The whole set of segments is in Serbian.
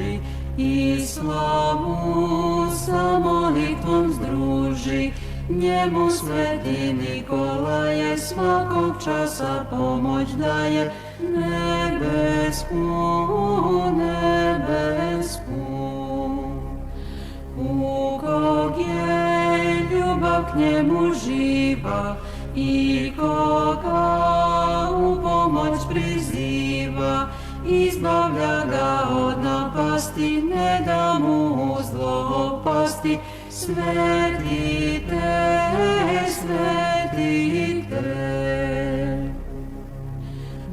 pruži i slavu sa molitvom združi. Njemu Sveti Nikolaje svakog časa pomoć daje, nebesku, nebesku. U kog je ljubav k njemu živa i koga u pomoć priziva, izbavlja ga od napasti, ne da mu zlo pasti. Svetite, svetite,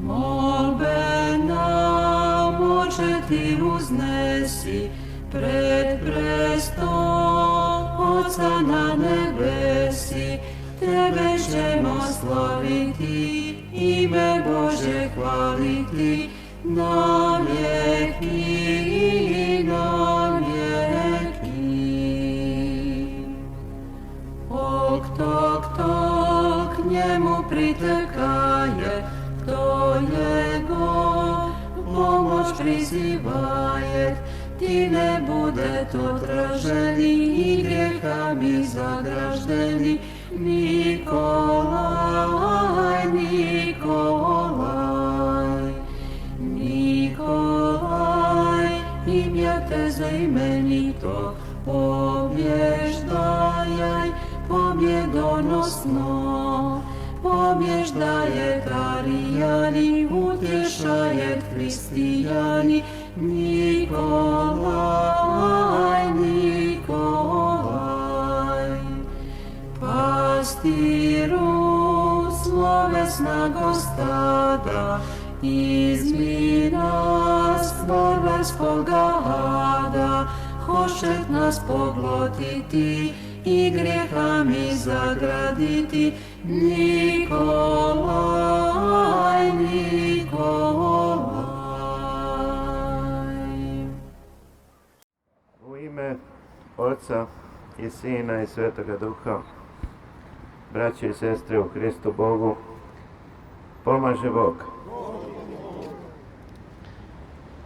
molbe nam oče ti uznesi, pred prestom Otca na nebesi. Tebe ćemo slaviti, ime Bože hvaliti, na vjeki, na vjeki. Kto k njemu pritekaje, kto njegov pomoć prizivaje, ti ne bude to traženi i grijehami zagraždeni. Nikolaj, Nikolaj, Nikolaj, imja te zaimenito, pobježdajaj pobjedonosno, pobježdaje Arijani, utješaje Hristijani. Nikolaj, Nikolaj, pastiru slovesna gostada, izmi nas sloveskoga hada, hošet nas poglotiti i grijehami zagraditi. Nikolaj, Nikolaj. U ime Otca i Sina i Svetoga Duha, braće i sestre u Hristu Bogu, pomaže Bog.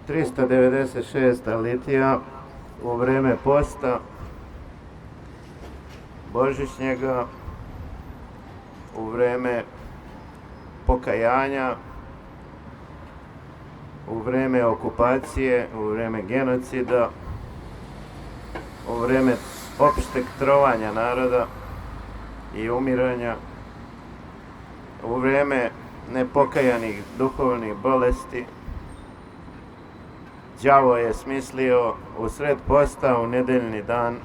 396. litija u vreme posta Božićnjega, u vreme pokajanja, u vreme okupacije, u vreme genocida, u vreme opšteg trovanja naroda i umiranja, u vreme nepokajanih duhovnih bolesti. Đavo je smislio u sred posta, u nedeljni dan,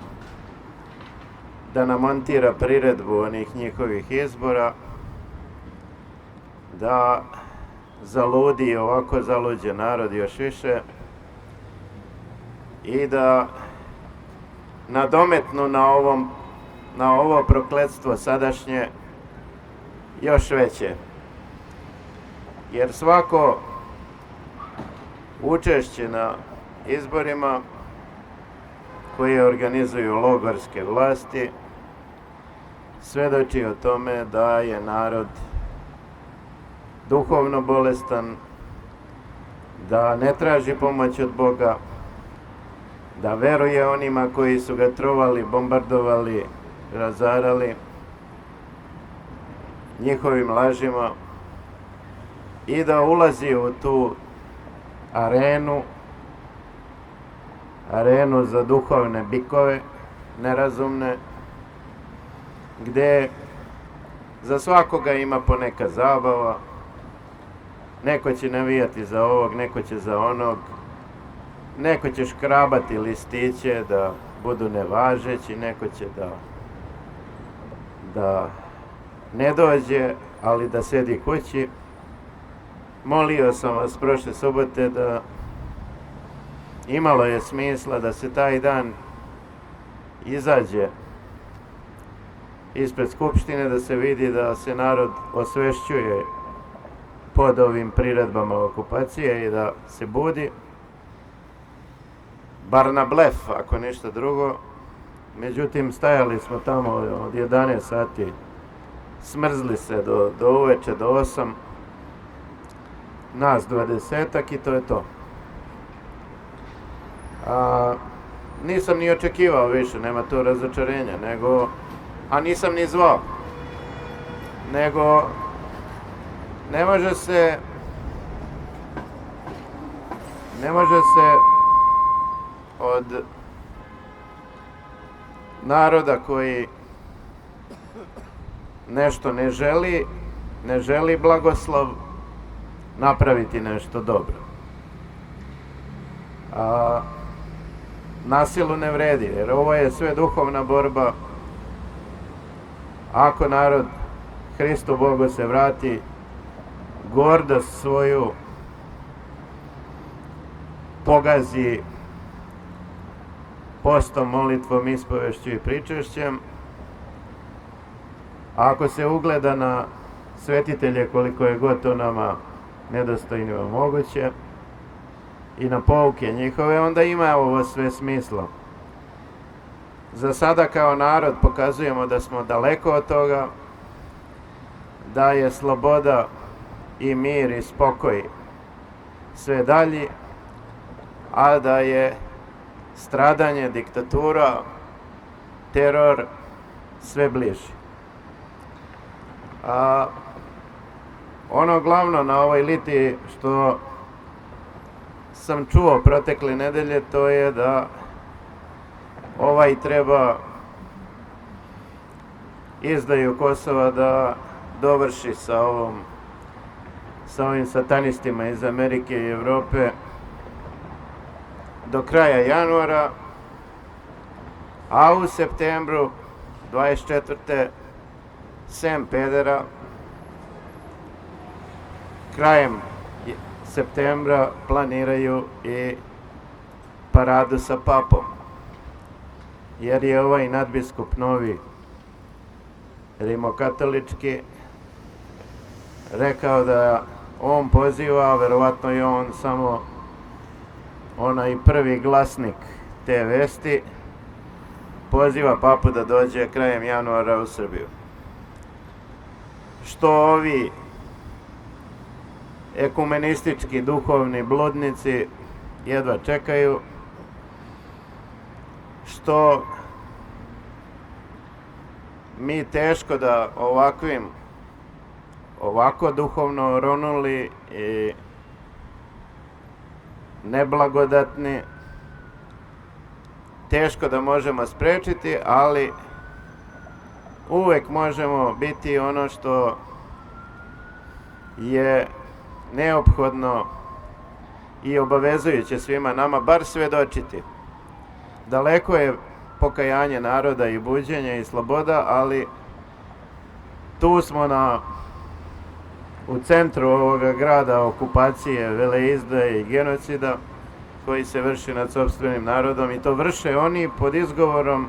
da namontira priredbu onih njihovih izbora, da zaludi ovako zaluđen narod još više i da nadometnu na ovo prokletstvo sadašnje još veće. Jer svako učešće na izborima koje organizuju logorske vlasti svedoči o tome da je narod duhovno bolestan, da ne traži pomoć od Boga, da veruje onima koji su ga trovali, bombardovali, razarali njihovim lažima i da ulazi u tu arenu za duhovne bikove nerazumne, gde za svakoga ima poneka zabava. Neko će navijati za ovog, neko će za onog, neko će škrabati listiće da budu nevažeći, neko će da ne dođe, ali da sedi kući. Molio sam vas prošle subote da imalo je smisla da se taj dan izađe ispred Skupštine, da se vidi da se narod osvešćuje pod ovim priredbama okupacije i da se budi, bar na blef, ako ništa drugo. Međutim, stajali smo tamo od 11 sati, smrzli se do uveče, do 8, nas 20-ak i to je to. Nisam ni očekivao više, nema tu razočarenja, a nisam ni zvao. Nego, ne može se od naroda koji nešto ne želi blagoslov, napraviti nešto dobro. Na silu ne vredi, jer ovo je sve duhovna borba. Ako narod Hristu Bogu se vrati, gordost svoju pogazi postom, molitvom, ispovešću i pričešćem, a ako se ugleda na svetitelje, koliko je god to nama nedostojnima moguće, i na pouke njihove, onda ima ovo sve smisla. Za sada kao narod pokazujemo da smo daleko od toga, da je sloboda i mir i spokoj sve dalji, a da je stradanje, diktatura, teror sve bliži. Ono glavno na ovoj litiji što sam čuo protekle nedelje, to je da treba izdaju Kosova da dovrši sa ovim satanistima iz Amerike i Evrope do kraja januara, a u septembru 24. sem pedera, krajem septembra planiraju i paradu sa papom, jer je ovaj nadbiskup novi rimokatolički rekao da on poziva, verovatno je on samo onaj prvi glasnik te vesti, poziva papu da dođe krajem januara u Srbiju. Što ovi ekumenistički duhovni bludnici jedva čekaju, što mi teško da ovako duhovno oronuli i neblagodatni, teško da možemo sprečiti, ali uvek možemo biti ono što je neophodno i obavezujuće svima nama, bar svedočiti. Daleko je pokajanje naroda i buđenje i sloboda, ali tu smo u centru ovoga grada okupacije, veleizdaje i genocida koji se vrši nad sopstvenim narodom, i to vrše oni pod izgovorom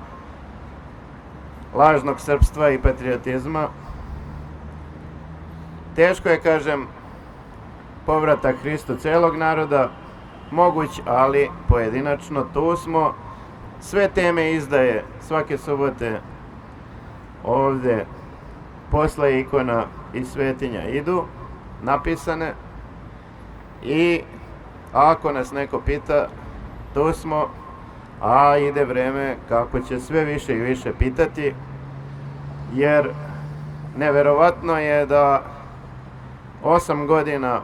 lažnog srpstva i patriotizma. Teško je, kažem, povratak Hristu celog naroda moguć, ali pojedinačno tu smo. Sve teme izdaje svake subote ovde posle ikona i svetinja idu napisane, i ako nas neko pita, tu smo, a ide vreme kako će sve više i više pitati, jer neverovatno je da 8 godina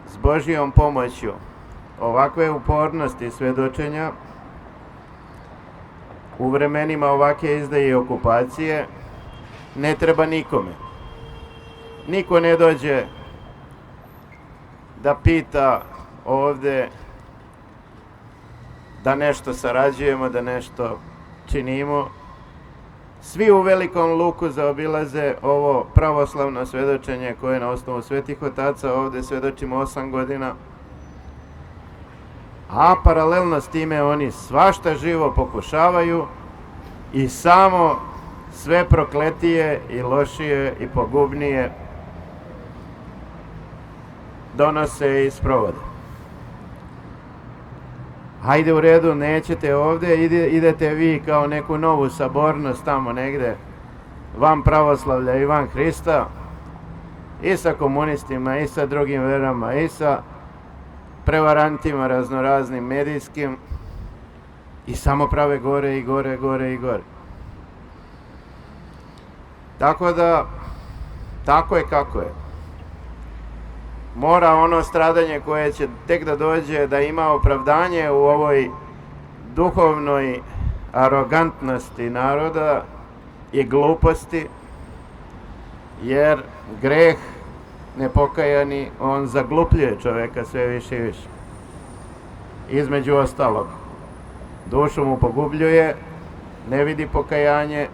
s Božijom pomoću ovakve upornosti i svedočenja u vremenima ovake izdaje i okupacije ne treba nikome. Niko ne dođe da pita ovde, da nešto sarađujemo, da nešto činimo. Svi u velikom luku zaobilaze ovo pravoslavno svedočenje koje na osnovu svetih otaca ovde svedočimo 8 godina, a paralelno s time oni svašta živo pokušavaju i samo sve prokletije i lošije i pogubnije donose i sprovode. Hajde, u redu, nećete ovde, idete vi kao neku novu sabornost tamo negde van pravoslavlja i van Hrista, i sa komunistima i sa drugim verama i sa prevarantima raznoraznim medijskim i samo prave gore i gore, gore i gore. Tako da, tako je kako je. Mora ono stradanje koje će tek da dođe da ima opravdanje u ovoj duhovnoj arogantnosti naroda i gluposti, jer greh nepokajani, on zaglupljuje čoveka sve više i više. Između ostalog, dušu mu pogubljuje, ne vidi pokajanje,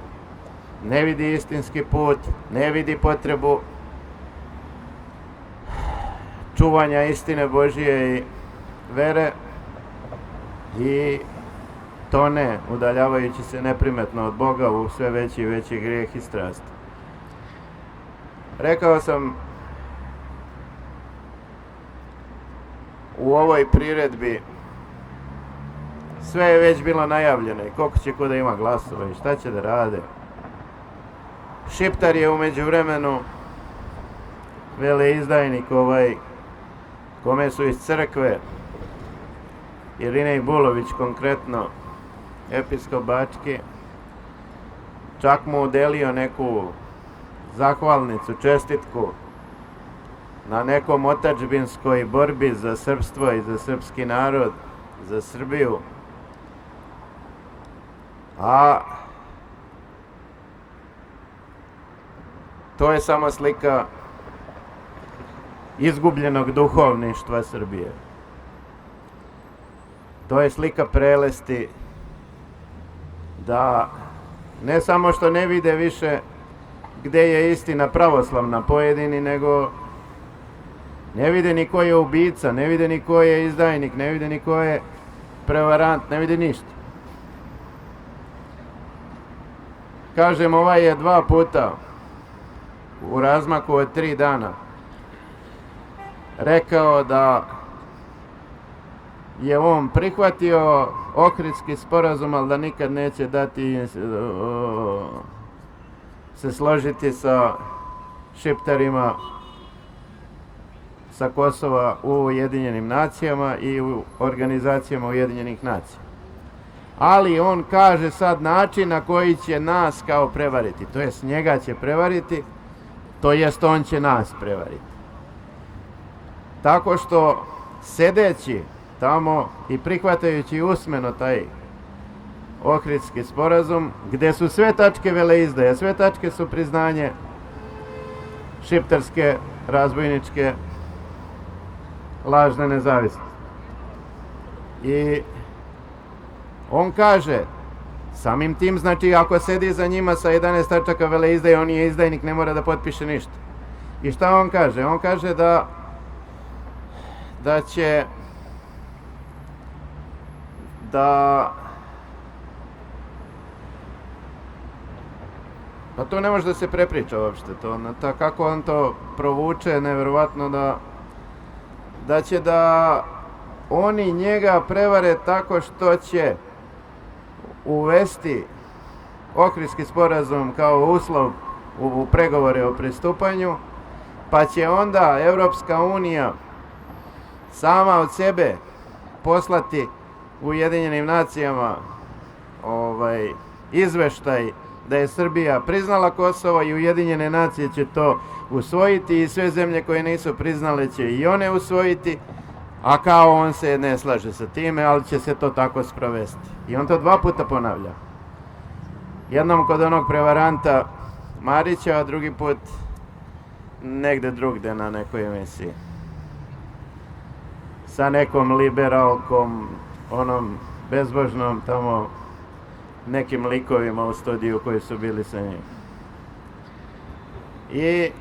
ne vidi istinski put, ne vidi potrebu čuvanja istine Božije i vere i tone, udaljavajući se neprimetno od Boga u sve veći i veći grijeh i strast. Rekao sam u ovoj priredbi, sve je već bilo najavljeno i koliko će ko da ima glasova i šta će da rade. Šiptar je umeđu vremenu veleizdajnik kome su iz crkve, Irinej Bulović konkretno, episkop Bački, čak mu udelio neku zahvalnicu, čestitku na nekom otadžbinskoj borbi za srpstvo i za srpski narod, za Srbiju. A to je samo slika izgubljenog duhovništva Srbije. To je slika prelesti da ne samo što ne vide više gde je istina pravoslavna pojedini, nego ne vide ni ko je ubica, ne vide ni ko je izdajnik, ne vide ni ko je prevarant, ne vide ništa. Kažem, ovaj je 2 puta u razmaku od 3 dana rekao da je on prihvatio Ohridski sporazum, ali da nikad neće dati se složiti sa Šiptarima sa Kosova u Ujedinjenim nacijama i u organizacijama Ujedinjenih nacija. Ali on kaže sad način na koji će nas kao prevariti, to jest njega će prevariti, to jest on će nas prevariti. Tako što sedeći tamo i prihvatajući usmeno taj Ohridski sporazum, gde su sve tačke veleizdaje, sve tačke su priznanje šiptarske, razbojničke, lažne nezavisnosti. I on kaže, samim tim, znači, ako sedi za njima sa 11 tačaka veleizdaje, on je izdajnik, ne mora da potpiše ništa. I šta on kaže? On kaže da će pa to ne može da se prepriča uopšte, kako on to provuče, nevjerovatno da će da oni njega prevare tako što će uvesti Ohridski sporazum kao uslov u pregovore o pristupanju, pa će onda Evropska unija sama od sebe poslati Ujedinjenim nacijama izveštaj da je Srbija priznala Kosovo i Ujedinjene nacije će to usvojiti i sve zemlje koje nisu priznale će i one usvojiti, a kao on se ne slaže sa time, ali će se to tako sprovesti. I on to 2 puta ponavlja. Jednom kod onog prevaranta Marića, a drugi put negde drugde na nekoj emisiji. Sa nekom liberalkom, onom bezbožnom tamo nekim likovima u studiju koji su bili sa njim. I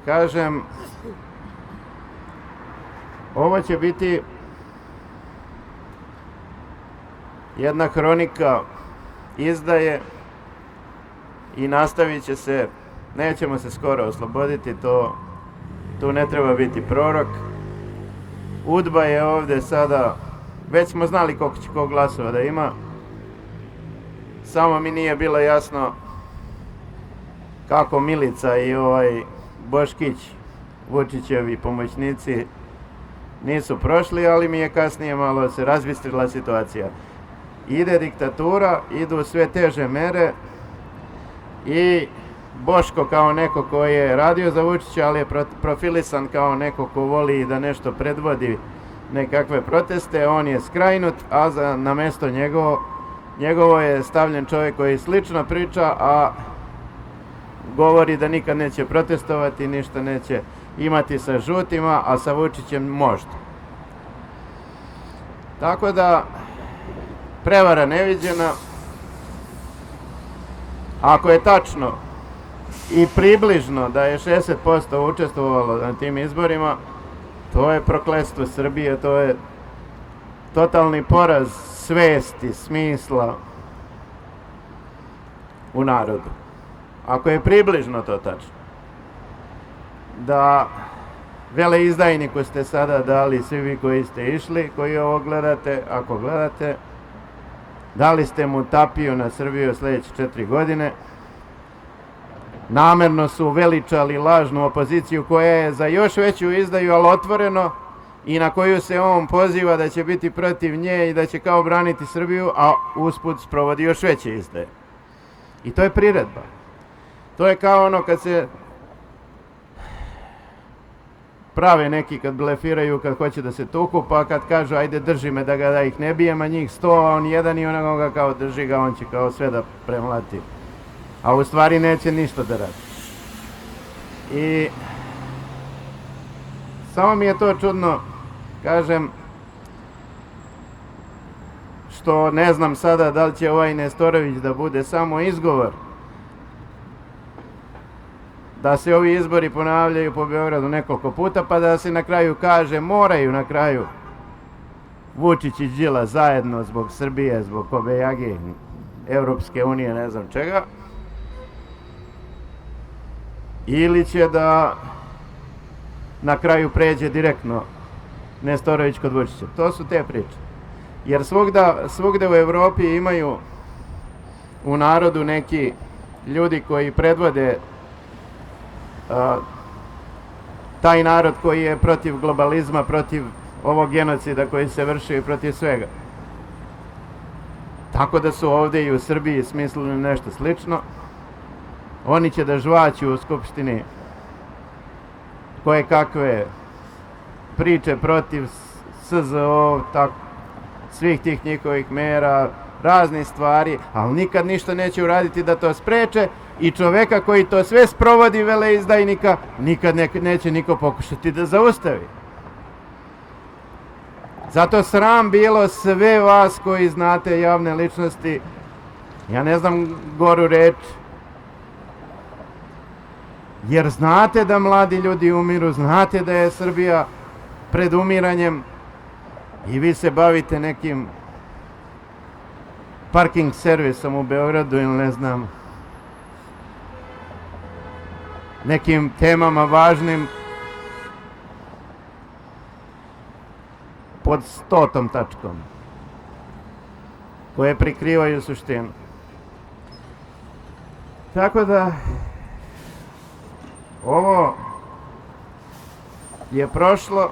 kažem, ovo će biti jedna hronika izdaje i nastavit će se, nećemo se skoro osloboditi, tu ne treba biti prorok. UDBA je ovde sada, već smo znali koliko će ko glasova da ima, samo mi nije bilo jasno kako Milica i Boškić, Vučićevi pomoćnici, nisu prošli, ali mi je kasnije malo se razbistrila situacija. Ide diktatura, idu sve teže mere i Boško kao neko ko je radio za Vučića, ali je profilisan kao neko ko voli da nešto predvodi nekakve proteste, on je skrajnut, a na mesto njegovo je stavljen čovjek koji slično priča, a govori da nikad neće protestovati, ništa neće imati sa žutima, a sa Vučićem možda. Tako da, prevara neviđena. Ako je tačno i približno da je 60% učestvovalo na tim izborima, to je prokletstvo Srbije, to je totalni poraz svesti, smisla u narodu. Ako je približno to tačno, da veleizdajniku ste sada dali, svi vi koji ste išli, koji ovo gledate, ako gledate, dali ste mu tapiju na Srbiju sljedeće 4 godine. Namerno su veličali lažnu opoziciju koja je za još veću izdaju, ali otvoreno, i na koju se on poziva da će biti protiv nje i da će kao braniti Srbiju, a usput sprovodi još veće izdaje. I to je priredba. To je kao ono kad se prave neki, kad blefiraju, kad hoće da se tuku, pa kad kažu ajde drži me da ih ne bijem, a njih 100, a on jedan i onoga kao drži ga, on će kao sve da premlati. A u stvari neće ništa da radi. I samo mi je to čudno, kažem, što ne znam sada da li će ovaj Nestorović da bude samo izgovor da se ovi izbori ponavljaju po Beogradu nekoliko puta, pa da se na kraju kaže, moraju na kraju Vučić i Đilas zajedno zbog Srbije, zbog Kobejagi, Europske unije, ne znam čega, ili će da na kraju pređe direktno Nestorović kod Vučića. To su te priče. Jer svugde u Evropi imaju u narodu neki ljudi koji predvode taj narod koji je protiv globalizma, protiv ovog genocida koji se vrši i protiv svega. Tako da su ovdje i u Srbiji smislili nešto slično. Oni će da žvaću u Skupštini koje kakve priče protiv SZO, svih tih njihovih mera, raznih stvari, ali nikad ništa neće uraditi da to spreče, i čoveka koji to sve sprovodi, veleizdajnika, nikad neće niko pokušati da zaustavi. Zato sram bilo sve vas koji znate javne ličnosti, ja ne znam goru reč, jer znate da mladi ljudi umiru, znate da je Srbija pred umiranjem, i vi se bavite nekim parking servisom u Beogradu ili ne znam, nekim temama važnim pod 100. tačkom, koje prikrivaju suštinu. Tako da, ovo je prošlo.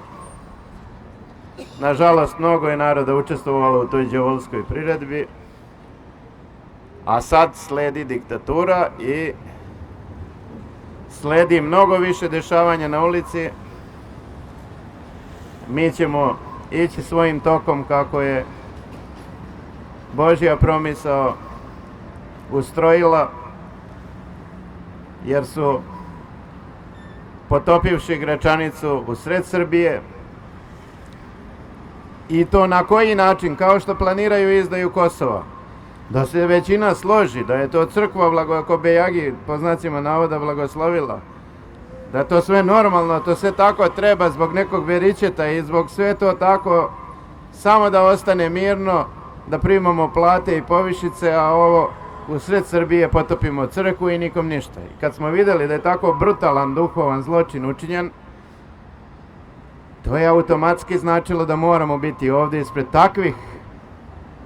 Nažalost, mnogo je naroda učestvovalo u toj đavolskoj priredbi, a sad sledi diktatura i sledi mnogo više dešavanja na ulici. Mi ćemo ići svojim tokom kako je Božja promisao ustrojila, jer su potopivši Gračanicu u sred Srbije, i to na koji način? Kao što planiraju izdaju Kosova. Da se većina složi, da je to crkva Kobejagi, po znacima navoda, blagoslovila. Da je to sve normalno, to sve tako treba zbog nekog veričeta i zbog sve to tako, samo da ostane mirno, da primamo plate i povišice, a ovo u sred Srbije potopimo crkvu i nikom ništa. I kad smo vidjeli da je tako brutalan duhovan zločin učinjen, to je automatski značilo da moramo biti ovdje ispred takvih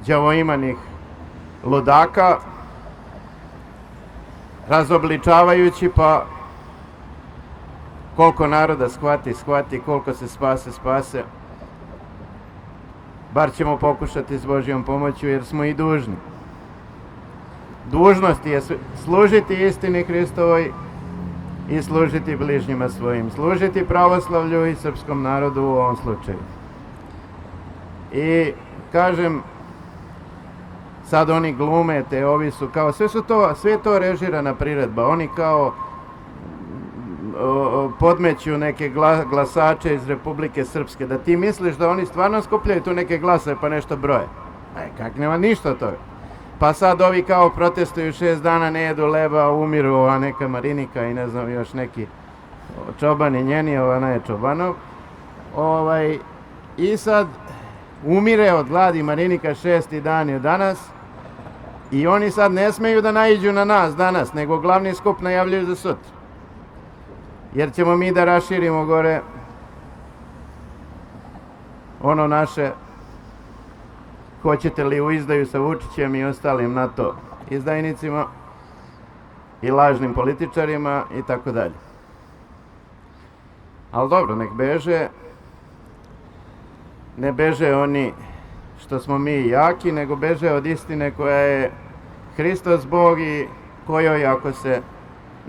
đavoimanih ludaka, razobličavajući, pa koliko naroda shvati, koliko se spase. bar ćemo pokušati s Božjom pomoću jer smo i dužni. Dužnost je služiti istini Hristovoj i služiti bližnjima svojim, služiti pravoslavlju i srpskom narodu u ovom slučaju. I kažem, sad oni glume, ovi su kao, sve je to režirana priredba, oni kao podmeću neke glasače iz Republike Srpske, da ti misliš da oni stvarno skupljaju tu neke glasove pa nešto broje. Kak nema ništa od toga. Pa sad ovi kao protestuju 6 dana, ne jedu leba, umiru, ova neka Marinika i ne znam još neki Čobani njeni, ova ne je Čobanov. I sad umire od gladi Marinika 6. dan je danas i oni sad ne smeju da naiđu na nas danas, nego glavni skup najavljuju za sutra. Jer ćemo mi da raširimo gore ono naše, hoćete li u izdaju sa Vučićem i ostalim NATO izdajnicima i lažnim političarima i tako dalje. Ali dobro, nek beže, ne beže oni što smo mi jaki, nego beže od istine koja je Hristos Bog i kojoj ako se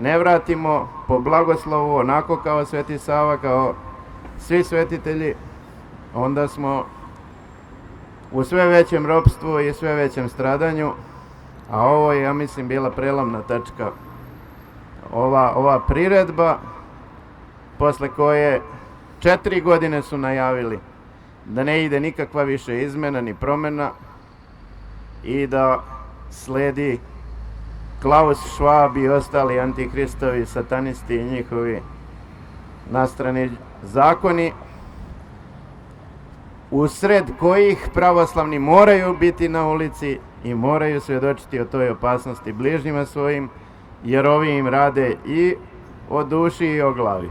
ne vratimo po blagoslovu onako kao Sveti Sava, kao svi svetitelji, onda smo u sve većem ropstvu i sve većem stradanju, a ovo je, ja mislim, bila prelomna tačka. Ova priredba, posle koje 4 godine su najavili da ne ide nikakva više izmena ni promjena i da sledi Klaus Schwab i ostali antikristovi, satanisti i njihovi nastrani zakoni, usred kojih pravoslavni moraju biti na ulici i moraju svjedočiti o toj opasnosti bližnjima svojim, jer ovi im rade i o duši i o glavi.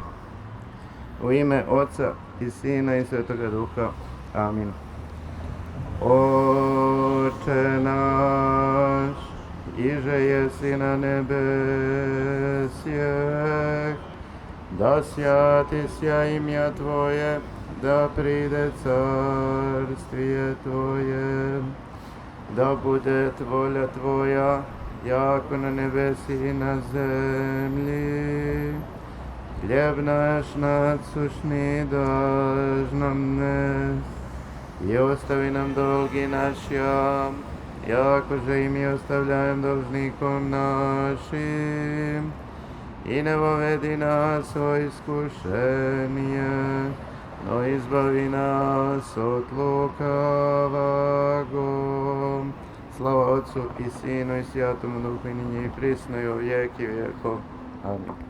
U ime Oca i Sina i Svetoga Duha. Amin. Oče naš, iže jesi na nebesjeh, da svjati sja imja Tvoje, da pride carstvije Tvoje, da bude volja Tvoja, jako na nebesi i na zemlji. Hljeb naš nasušni daš nam dnes i ostavi nam dolgi našja, jako že i mi ostavljajem dolžnikom našim. I ne vovedi nas o iskušenje, no izbavi nas od lukavog. Slava Otcu i Sinu i Svjatomu Duhu i ninje i prisno i u vijeki vjekov. Amin.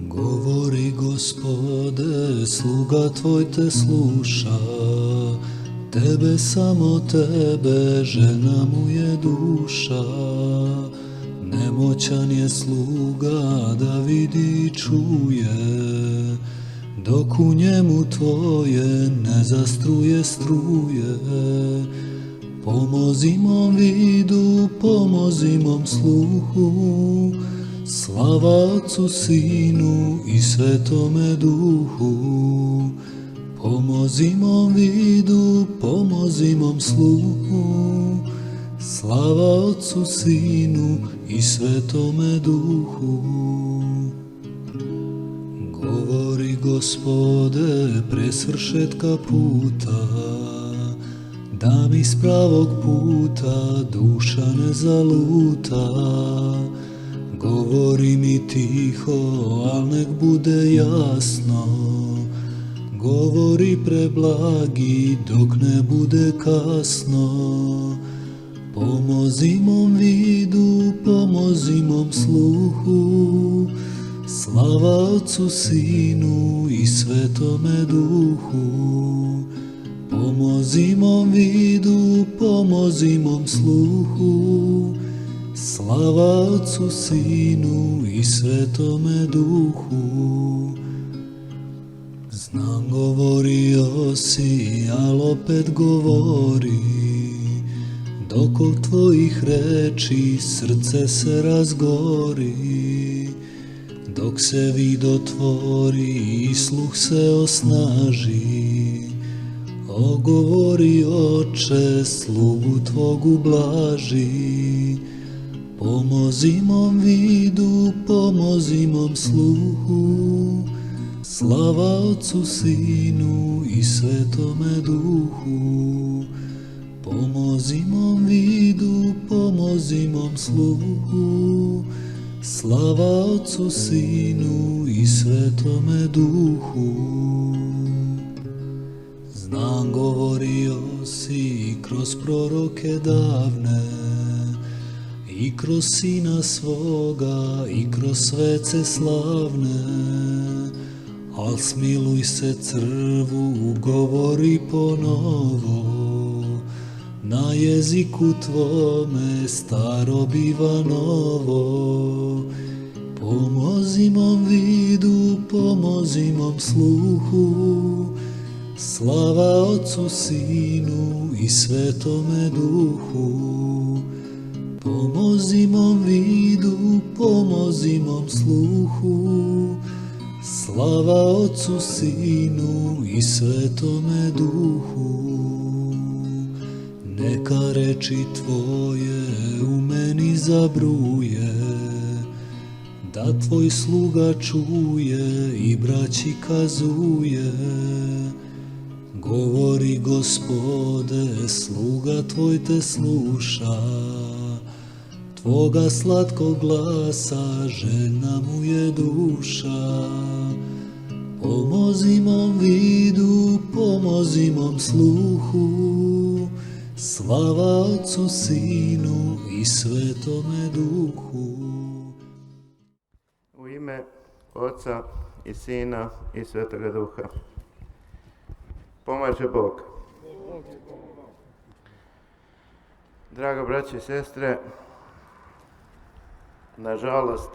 Govori Gospode, sluga Tvoj te sluša, Tebe, samo Tebe, žena mu je duša. Nemoćan je sluga da vidi i čuje, dok u njemu Tvoje ne zastruje struje. Pomozi mom vidu, pomozi mom sluhu, slava Otcu, Sinu i Svetome Duhu. Pomozi mom vidu, pomozi mom sluhu, slava Otcu, Sinu i Svetome Duhu. Govori Gospode, pre svršetka puta, da mi s pravog puta duša ne zaluta. Govori mi tiho, al nek bude jasno, govori preblagi dok ne bude kasno. Pomozi mom vidu, pomozi mom sluhu, slava Otcu, Sinu i Svetome Duhu. Pomozi mom vidu, pomozi mom sluhu, slava Otcu, Sinu i Svetome Duhu. Znam govorio si, al opet govori, dok od Tvojih reči srce se razgori. Dok se vid otvori i sluh se osnaži, Ogovori oče, slugu tvogu blaži, pomozi mom vidu, pomozi mom sluhu, slava Otcu, Sinu i Svetome Duhu. Pomozi mom vidu, pomozi mom sluhu, slava Otcu, Sinu i Svetome Duhu. Znam, govorio si kroz proroke davne, i kroz Sina svoga, i kroz svece slavne, al smiluj se crvu, govori ponovo, na jeziku tvome staro biva novo. Pomozi mom vidu, pomozi mom sluhu, slava Otcu, Sinu i Svetome Duhu. Pomozi mom vidu, pomozi mom sluhu, slava Otcu, Sinu i Svetome Duhu. Neka reči tvoje u meni zabruje, da tvoj sluga čuje i braći kazuje. Govori, Gospode, sluga tvoj te sluša, tvoga slatkog glasa željna mu je duša. Pomozi mom vidu, pomozi mom sluhu, slava Otcu, Sinu i Svetome Duhu. U ime Oca i Sina i Svetoga Duha. Pomaže Bog. Draga braće i sestre, nažalost,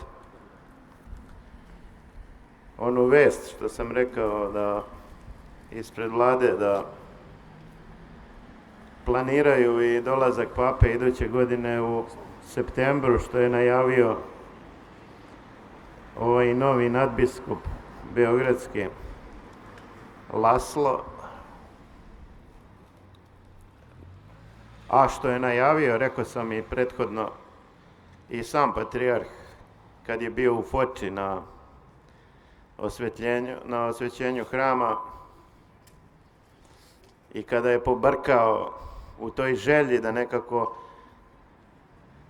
onu vest što sam rekao da ispred vlade da planiraju i dolazak pape iduće godine u septembru, što je najavio ovaj novi nadbiskup beogradski Laslo, a što je najavio, rekao sam i prethodno, i sam patrijarh kad je bio u Foči na osvećenju hrama i kada je pobrkao u toj želji da nekako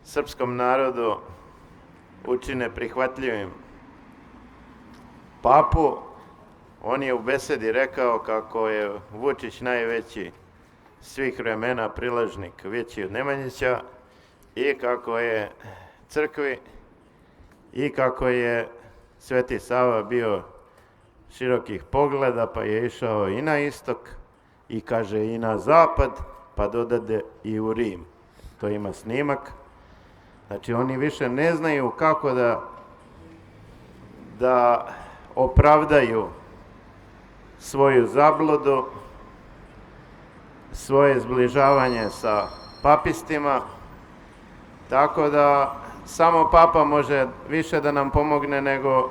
srpskom narodu učine prihvatljivim papu, on je u besedi rekao kako je Vučić najveći svih vremena priležnik, veći od Nemanjića, i kako je crkvi i kako je Sveti Sava bio širokih pogleda, pa je išao i na istok i kaže i na zapad, pa dodade i u Rim. To ima snimak. Znači oni više ne znaju kako da opravdaju svoju zabludu, svoje zbližavanje sa papistima, tako da samo papa može više da nam pomogne nego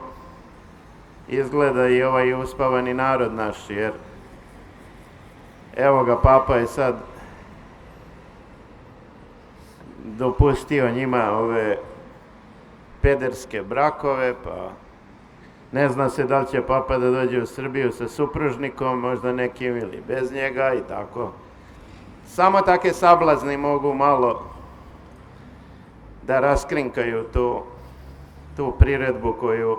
izgleda i ovaj uspavani narod naš, jer evo ga, papa je sad dopustio njima ove pederske brakove, pa ne zna se da li će papa da dođe u Srbiju sa supružnikom, možda nekim ili bez njega i tako. Samo take sablazni mogu malo da raskrinkaju tu priredbu koju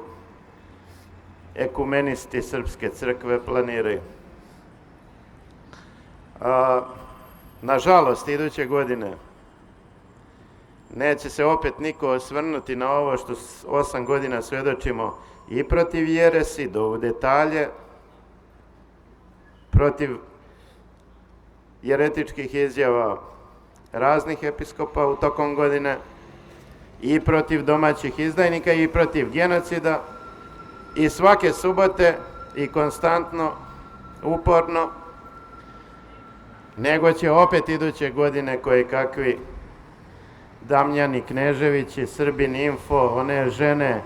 ekumenisti Srpske crkve planiraju. Nažalost, iduće godine neće se opet niko osvrnuti na ovo što 8 godina svedočimo i protiv jeresi, do u detalje, protiv jeretičkih izjava raznih episkopa u tokom godine, i protiv domaćih izdajnika i protiv genocida, i svake subote i konstantno, uporno, nego će opet iduće godine koje kakvi Damljani Kneževići, Srbin Info, one žene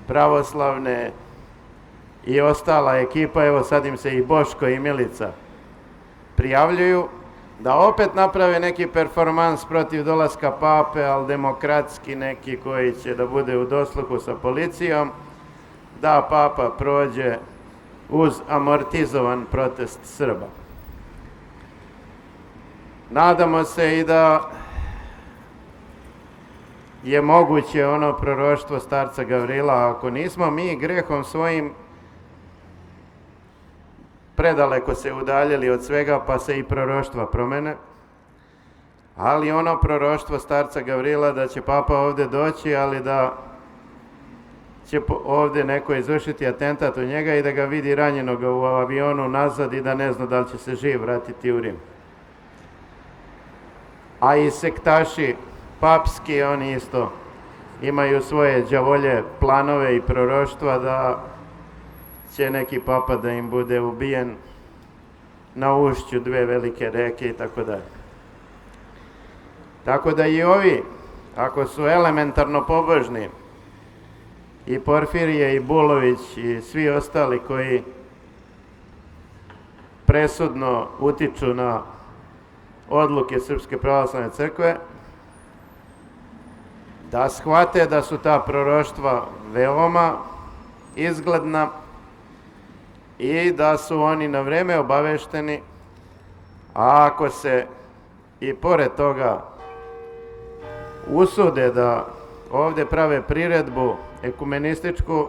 pravoslavne i ostala ekipa, evo sad im se i Boško i Milica prijavljuju, da opet naprave neki performans protiv dolaska pape, ali demokratski neki koji će da bude u dosluhu sa policijom, da papa prođe uz amortizovan protest Srba. Nadamo se i da je moguće ono proroštvo starca Gavrila, ako nismo mi grehom svojim predaleko se udaljili od svega, pa se i proroštva promene, ali ono proroštvo starca Gavrila da će papa ovde doći, ali da će ovde neko izvršiti atentat u njega i da ga vidi ranjenog u avionu nazad i da ne zna da li će se živ vratiti u Rim. A i sektaši papski, oni isto imaju svoje đavolje planove i proroštva da će neki papa da im bude ubijen na ušću dve velike reke i tako dalje. Tako da i ovi, ako su elementarno pobožni, i Porfirije i Bulović i svi ostali koji presudno utiču na odluke Srpske pravoslavne crkve, da shvate da su ta proroštva veoma izgledna i da su oni na vreme obavešteni, a ako se i pored toga usude da ovde prave priredbu ekumenističku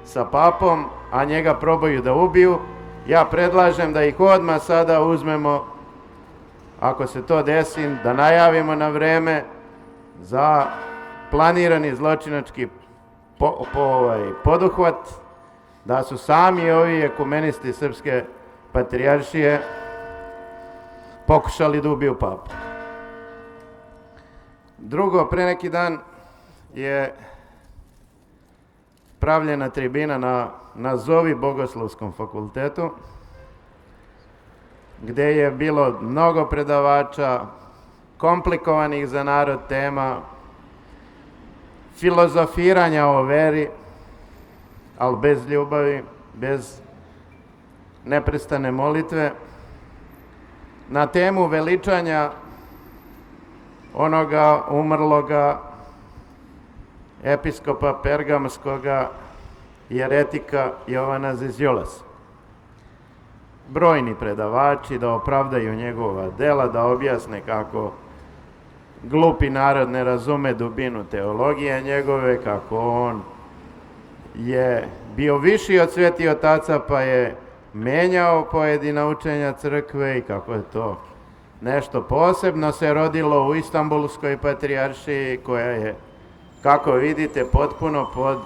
sa papom, a njega probaju da ubiju, ja predlažem da ih odmah sada uzmemo, ako se to desi, da najavimo na vreme za planirani zločinački poduhvat, da su sami ovi ekumenisti Srpske patrijaršije pokušali da ubiju papu. Drugo, pre neki dan je pravljena tribina na nazovi Bogoslovskom fakultetu, gde je bilo mnogo predavača, komplikovanih za narod tema, filozofiranja o veri, ali bez ljubavi, bez neprestane molitve, na temu veličanja onoga umrloga episkopa Pergamskoga jeretika Jovana Zizjolasa. Brojni predavači da opravdaju njegova dela, da objasne kako glupi narod ne razume dubinu teologije njegove, kako on je bio viši od Svetih otaca pa je menjao pojedina učenja crkve i kako je to nešto posebno se rodilo u Istanbulskoj patrijaršiji koja je, kako vidite, potpuno pod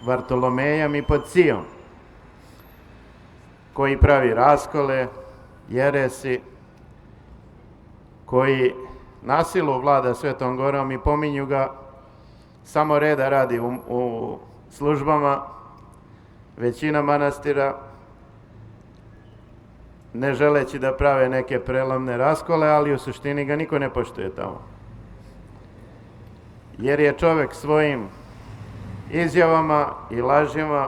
Vartolomejom i pod Cijom, koji pravi raskole, jeresi, koji nasilu vlada Svetom Gorom i pominju ga samo reda radi u službama, većina manastira, ne želeći da prave neke prelomne raskole, ali u suštini ga niko ne poštuje tamo. Jer je čovek svojim izjavama i lažima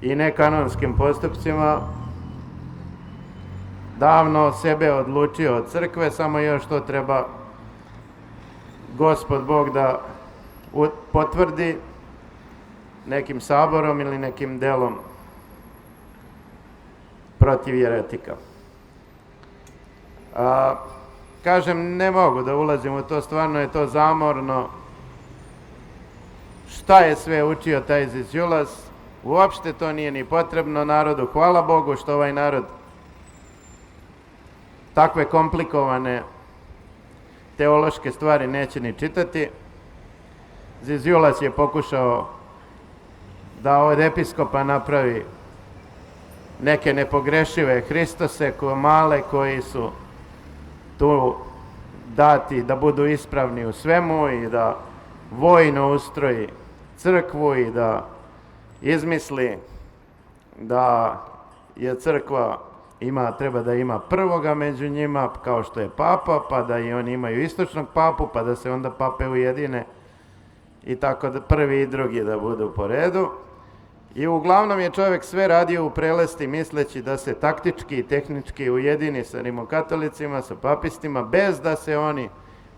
i nekanonskim postupcima davno sebe odlučio od crkve, samo još to treba Gospod Bog da potvrdi nekim saborom ili nekim delom protiv jeretika. Kažem, ne mogu da ulazim u to, stvarno je to zamorno. Šta je sve učio taj Zizjulas? Uopšte to nije ni potrebno narodu. Hvala Bogu što ovaj narod takve komplikovane teološke stvari neće ni čitati. Zizjulas je pokušao da od episkopa napravi neke nepogrešive Hristose, male koji su tu dati da budu ispravni u svemu i da vojno ustroji crkvu i da izmisli da je crkva treba da ima prvoga među njima, kao što je papa, pa da i oni imaju istočnog papu, pa da se onda pape ujedine i tako da prvi i drugi da budu po redu. I uglavnom je čovjek sve radio u prelesti misleći da se taktički i tehnički ujedini sa rimokatolicima, sa papistima, bez da se oni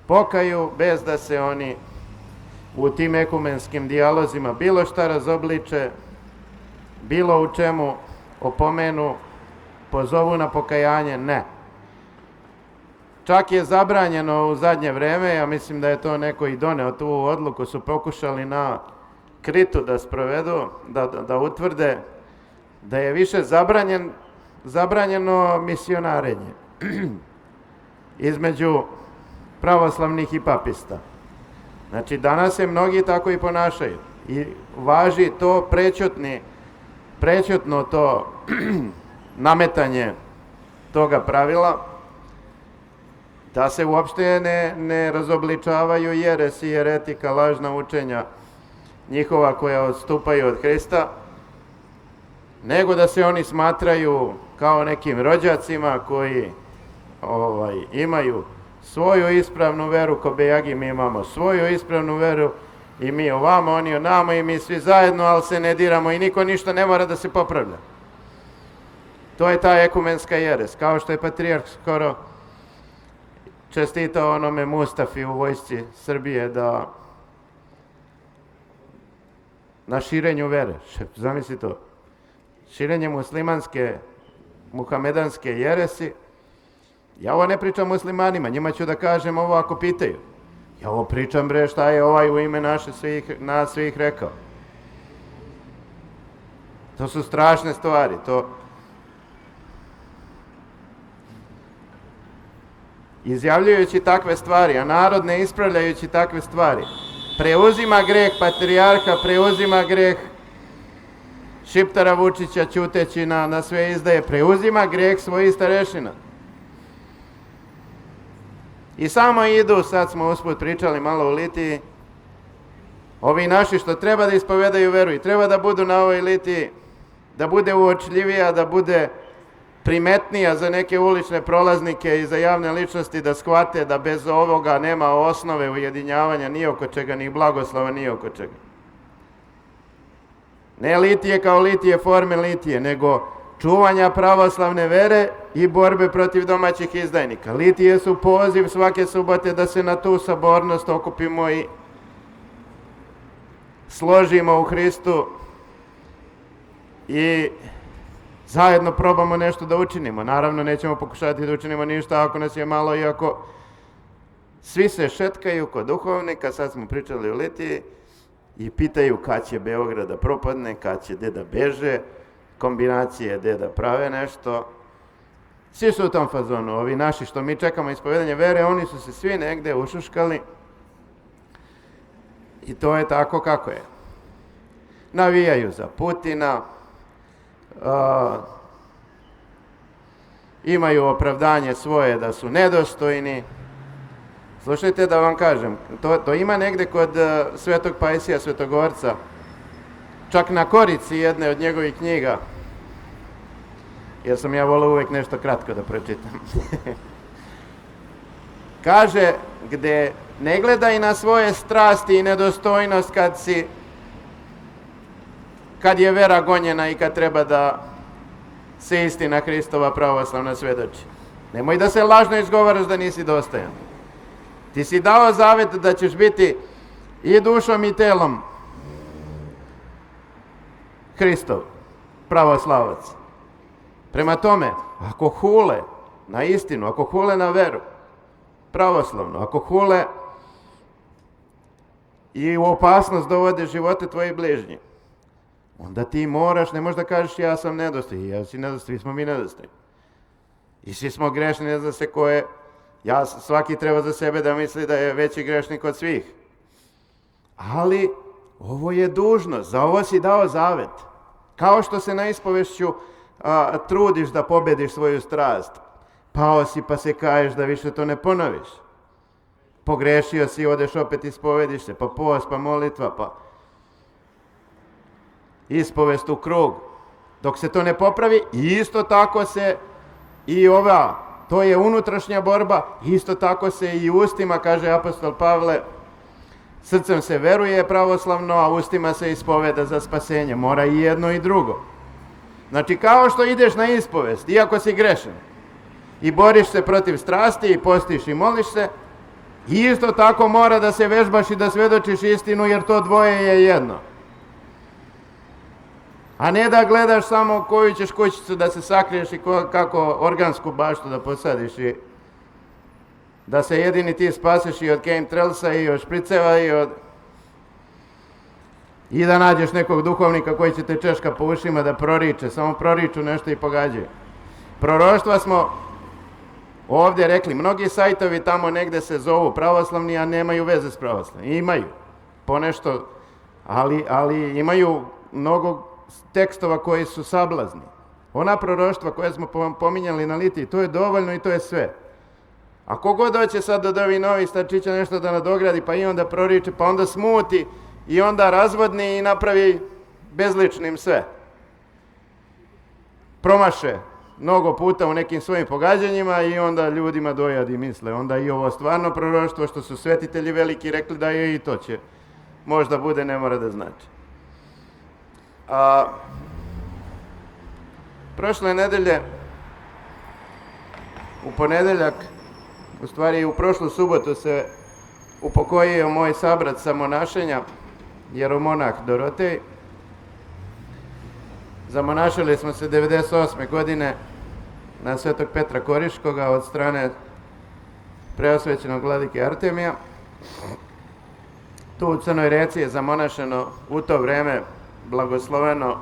pokaju, bez da se oni u tim ekumenskim dijalozima bilo šta razobliče, bilo u čemu opomenu, pozovu na pokajanje, ne. Čak je zabranjeno u zadnje vreme, ja mislim da je to neko i doneo tu odluku, su pokušali na Kritu da sprovedu, da utvrde da je više zabranjeno misionarenje između pravoslavnih i papista. Znači, danas se mnogi tako i ponašaju i važi to prećutno to nametanje toga pravila, da se uopšte ne razobličavaju jeresi, jeretika, lažna učenja njihova koja odstupaju od Hrista, nego da se oni smatraju kao nekim rođacima koji imaju svoju ispravnu veru, ko bejagi mi imamo svoju ispravnu veru i mi ovamo, oni onamo i mi svi zajedno, ali se ne diramo i niko ništa ne mora da se popravlja. To je ta ekumenska jeres, kao što je patrijarh skoro čestitao onome Mustafi u vojsci Srbije da na širenju vere, zamisli to, širenje muslimanske, muhamedanske jeresi. Ja ovo ne pričam muslimanima, njima ću da kažem ovo ako pitaju. Ja ovo pričam, bre, šta je ovaj u ime nas svih rekao. To su strašne stvari, to izjavljujući takve stvari, a narod ne ispravljajući takve stvari, preuzima greh patrijarha, preuzima greh Šiptara Vučića ćuteći na sve izdaje, preuzima greh svojih starešina. I samo idu, sad smo usput pričali malo u litiji, ovi naši što treba da ispovedaju veru i treba da budu na ovoj litiji, da bude uočljivija, da bude primetnija za neke ulične prolaznike i za javne ličnosti, da shvate da bez ovoga nema osnove ujedinjavanja ni oko čega, ni blagoslova ni oko čega. Ne litije kao litije, forme litije, nego čuvanja pravoslavne vere i borbe protiv domaćih izdajnika. Litije su poziv svake subote da se na tu sabornost okupimo i složimo u Hristu i zajedno probamo nešto da učinimo. Naravno, nećemo pokušati da učinimo ništa ako nas je malo, iako svi se šetkaju kod duhovnika, sad smo pričali o litiji, i pitaju kad će Beograd da propadne, kad će gde da beže, kombinacije gde da prave nešto. Svi su u tom fazonu, ovi naši što mi čekamo ispovedanje vere, oni su se svi negde ušuškali i to je tako kako je. Navijaju za Putina, imaju opravdanje svoje da su nedostojni. Slušajte da vam kažem, to ima negde kod Svetog Pajsija Svetogorca, čak na korici jedne od njegovih knjiga, jer sam ja volio uvek nešto kratko da pročitam. Kaže, gde ne gledaj na svoje strasti i nedostojnost kad je vera gonjena i kad treba da se istina Hristova pravoslavna svedoči. Nemoj da se lažno izgovaraš da nisi dostojan. Ti si dao zavet da ćeš biti i dušom i telom Hristov, pravoslavac. Prema tome, ako hule na istinu, ako hule na veru, pravoslavno, ako hule i u opasnost dovode živote tvoji bližnji, onda ti moraš, ne možeš da kažeš ja sam nedostojan, ja si nedostojan, svi smo mi nedostojni. I svi smo grešni, ne zna se ko je. Svaki treba za sebe da misli da je veći grešnik od svih. Ali ovo je dužnost, za ovo si dao zavet. Kao što se na ispovešću trudiš da pobediš svoju strast. Pao si pa se kaješ da više to ne ponoviš. Pogrešio si, odeš opet ispovediš se, pa post, pa molitva, pa ispovest u krug. Dok se to ne popravi, isto tako se i to je unutrašnja borba, isto tako se i ustima, kaže apostol Pavle, Srcem se veruje pravoslavno, a ustima se ispoveda za spasenje. Mora i jedno i drugo. Znači, kao što ideš na ispovest, iako si grešan, i boriš se protiv strasti, i postiš i moliš se, isto tako mora da se vežbaš i da svedočiš istinu, jer to dvoje je jedno. A ne da gledaš samo koju ćeš kućicu da se sakriješ i kako organsku baštu da posadiš i da se jedini ti spasiš i od chemtrailsa i od špriceva i da nađeš nekog duhovnika koji će te češka po ušima da proriče, samo proriču nešto i pogađaju. Proroštva smo ovdje rekli, mnogi sajtovi tamo negde se zovu pravoslavni, a nemaju veze s pravoslavnim. Imaju ponešto, ali imaju mnogo tekstova koji su sablazni. Ona proroštva koje smo pominjali na litiji, to je dovoljno i to je sve. A kogod hoće sad od ovih novih stačića nešto da nadogradi, pa i onda proriče, pa onda smuti i onda razvodni i napravi bezličnim sve. Promaše mnogo puta u nekim svojim pogađanjima i onda ljudima dojadi misle. Onda i ovo stvarno proroštvo što su svetitelji veliki rekli da je i to će možda bude, ne mora da znači. Prošle nedelje, u ponedeljak, u stvari u prošlu subotu se upokojio moj sabrat sa monašenja, jeromonah Dorotej. Zamonašili smo se 98. godine na Svetog Petra Koriškoga od strane preosvećenog vladike Artemija. Tu u Crnoj Reci je zamonašeno u to vreme blagosloveno,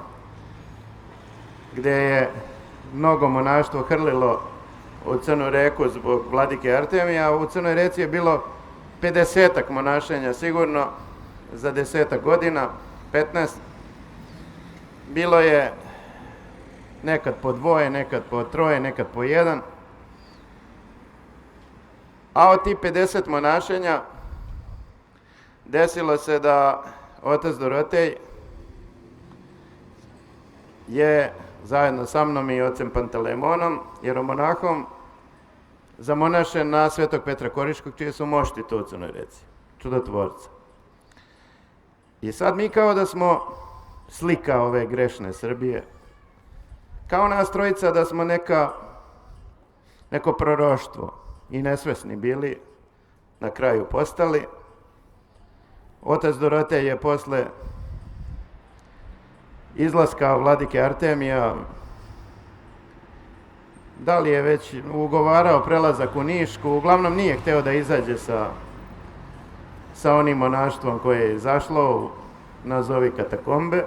gde je mnogo monaštvo hrlilo u Crnu reku zbog vladike Artemija. U Crnoj Reci je bilo 50-ak monašenja sigurno za 10 godina, 15. Bilo je nekad po dvoje, nekad po troje, nekad po jedan. A od tih 50 monašenja desilo se da otac Dorotej je zajedno sa mnom i ocem Pantelemonom, jeromonahom, zamonašen na Svetog Petra Koriškog, čije su mošti tu u Crnoj Reci, čudotvorca. I sad mi kao da smo slika ove grešne Srbije, kao nas trojica da smo neko proroštvo i nesvesni bili, na kraju postali. Otac Dorotej je posle izlaska vladike Artemija, da li je već ugovarao prelazak u Nišku, uglavnom nije hteo da izađe sa onim monaštvom koje je izašlo u nazovi katakombe.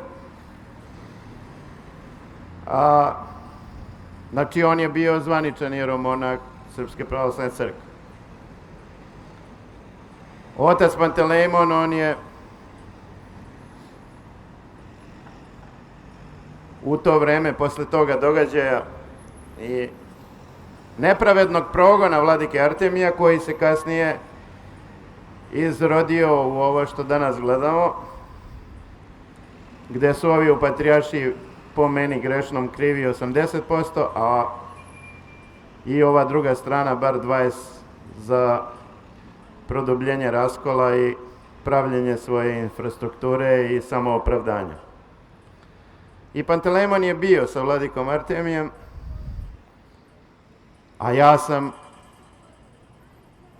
Znači on je bio zvaničan jeromonah Srpske pravoslavne crkve. Otac Pantelejmon, on je u to vreme, posle toga događaja i nepravednog progona vladike Artemija, koji se kasnije izrodio u ovo što danas gledamo, gde su ovi u patrijaršiji po meni grešnom krivi 80%, a i ova druga strana bar 20% za produbljenje raskola i pravljenje svoje infrastrukture i samoopravdanja. I Pantelejmon je bio sa vladikom Artemijem, a ja sam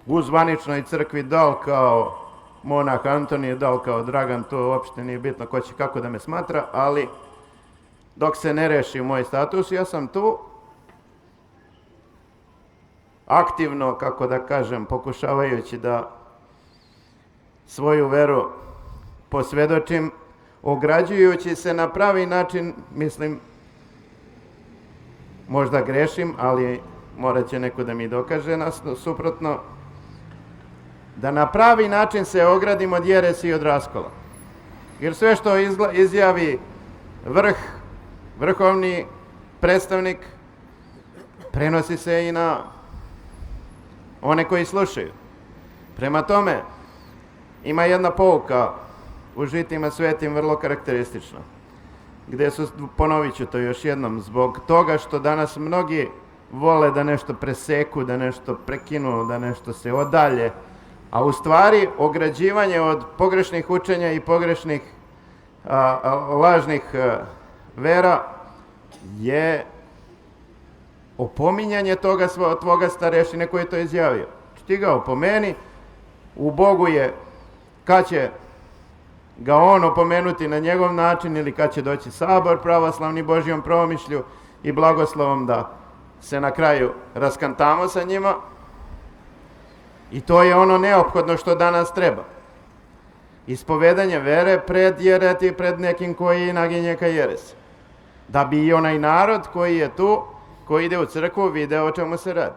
u zvaničnoj crkvi dal kao monah Antonije, dal kao Dragan, to uopšte nije bitno ko će kako da me smatra, ali dok se ne reši moj status, ja sam tu aktivno, kako da kažem, pokušavajući da svoju veru posvedočim, ograđujući se na pravi način, mislim, možda grešim, ali morat će neko da mi dokaže suprotno, da na pravi način se ogradim od jeresi i od raskola. Jer sve što izjavi vrhovni predstavnik, prenosi se i na one koji slušaju. Prema tome, ima jedna pouka u Žitima svetim vrlo karakteristična, gde su, ponovit ću to još jednom, zbog toga što danas mnogi vole da nešto preseku, da nešto prekinu, da nešto se odalje A u stvari ograđivanje od pogrešnih učenja i pogrešnih lažnih vera je opominjanje toga tvoga starešine koji je to izjavio. Ti ga opomeni, u Bogu je kad će ga on opomenuti na njegov način ili kad će doći sabor pravoslavni Božjom promišlju i blagoslovom da se na kraju raskantamo sa njima. I to je ono neophodno što danas treba. Ispovedanje vere pred jereti, pred nekim koji naginje ka jeresi. Da bi i onaj narod koji je tu, koji ide u crkvu, video o čemu se radi.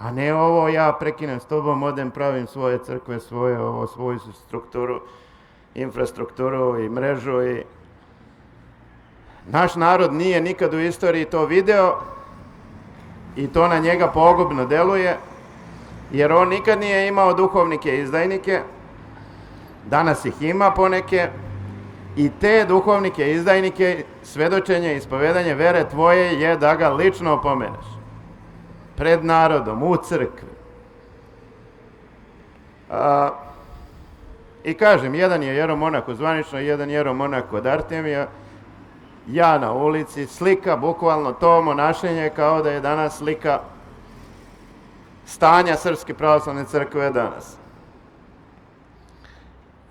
A ne ovo ja prekinem s tobom, odem pravim svoje crkve, svoju strukturu, infrastrukturu i mrežu. Naš narod nije nikad u istoriji to video i to na njega pogubno deluje, jer on nikad nije imao duhovnike i izdajnike, danas ih ima poneke, i te duhovnike i izdajnike, svedočenje i ispovedanje vere tvoje je da ga lično opomeneš. Pred narodom, u crkvi. I kažem, jedan je jeromonah zvanično, jedan jeromonah kod Artemija, ja na ulici, slika, bukvalno to monašenje kao da je danas slika stanja Srpske pravoslavne crkve danas.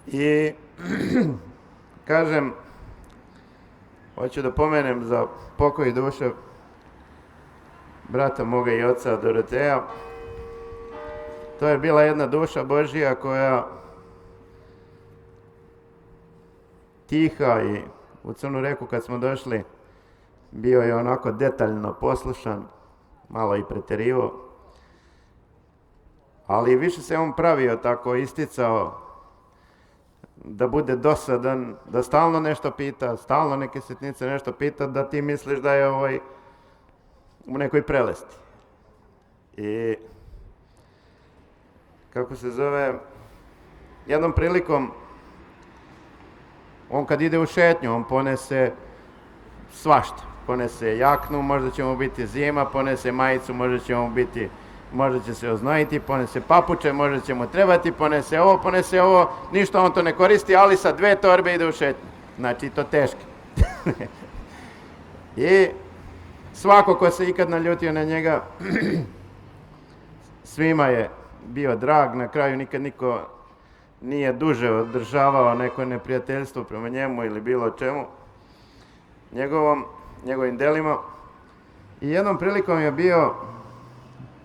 I kažem, hoću da pomenem za pokoj duše brata moga i oca Doroteja. To je bila jedna duša Božja koja tiha i u Crnu Reku kad smo došli bio je onako detaljno poslušan, malo i preterivao, ali više se on pravio tako, isticao da bude dosadan, da stalno nešto pita, stalno neke sitnice nešto pita, da ti misliš da je u nekoj prelesti. I kako se zove, jednom prilikom on kad ide u šetnju, on ponese svašta. Ponese jaknu, možda će mu biti zima, ponese majicu, možda će se oznojiti, ponese papuče, možda će mu trebati, ponese ovo, ništa on to ne koristi, ali sa 2 torbe ide u šetnju. Znači to teško. I svako ko se ikad naljutio na njega, svima je bio drag, na kraju nikad niko nije duže održavao neko neprijateljstvo prema njemu ili bilo čemu, njegovim delima. I jednom prilikom je bio,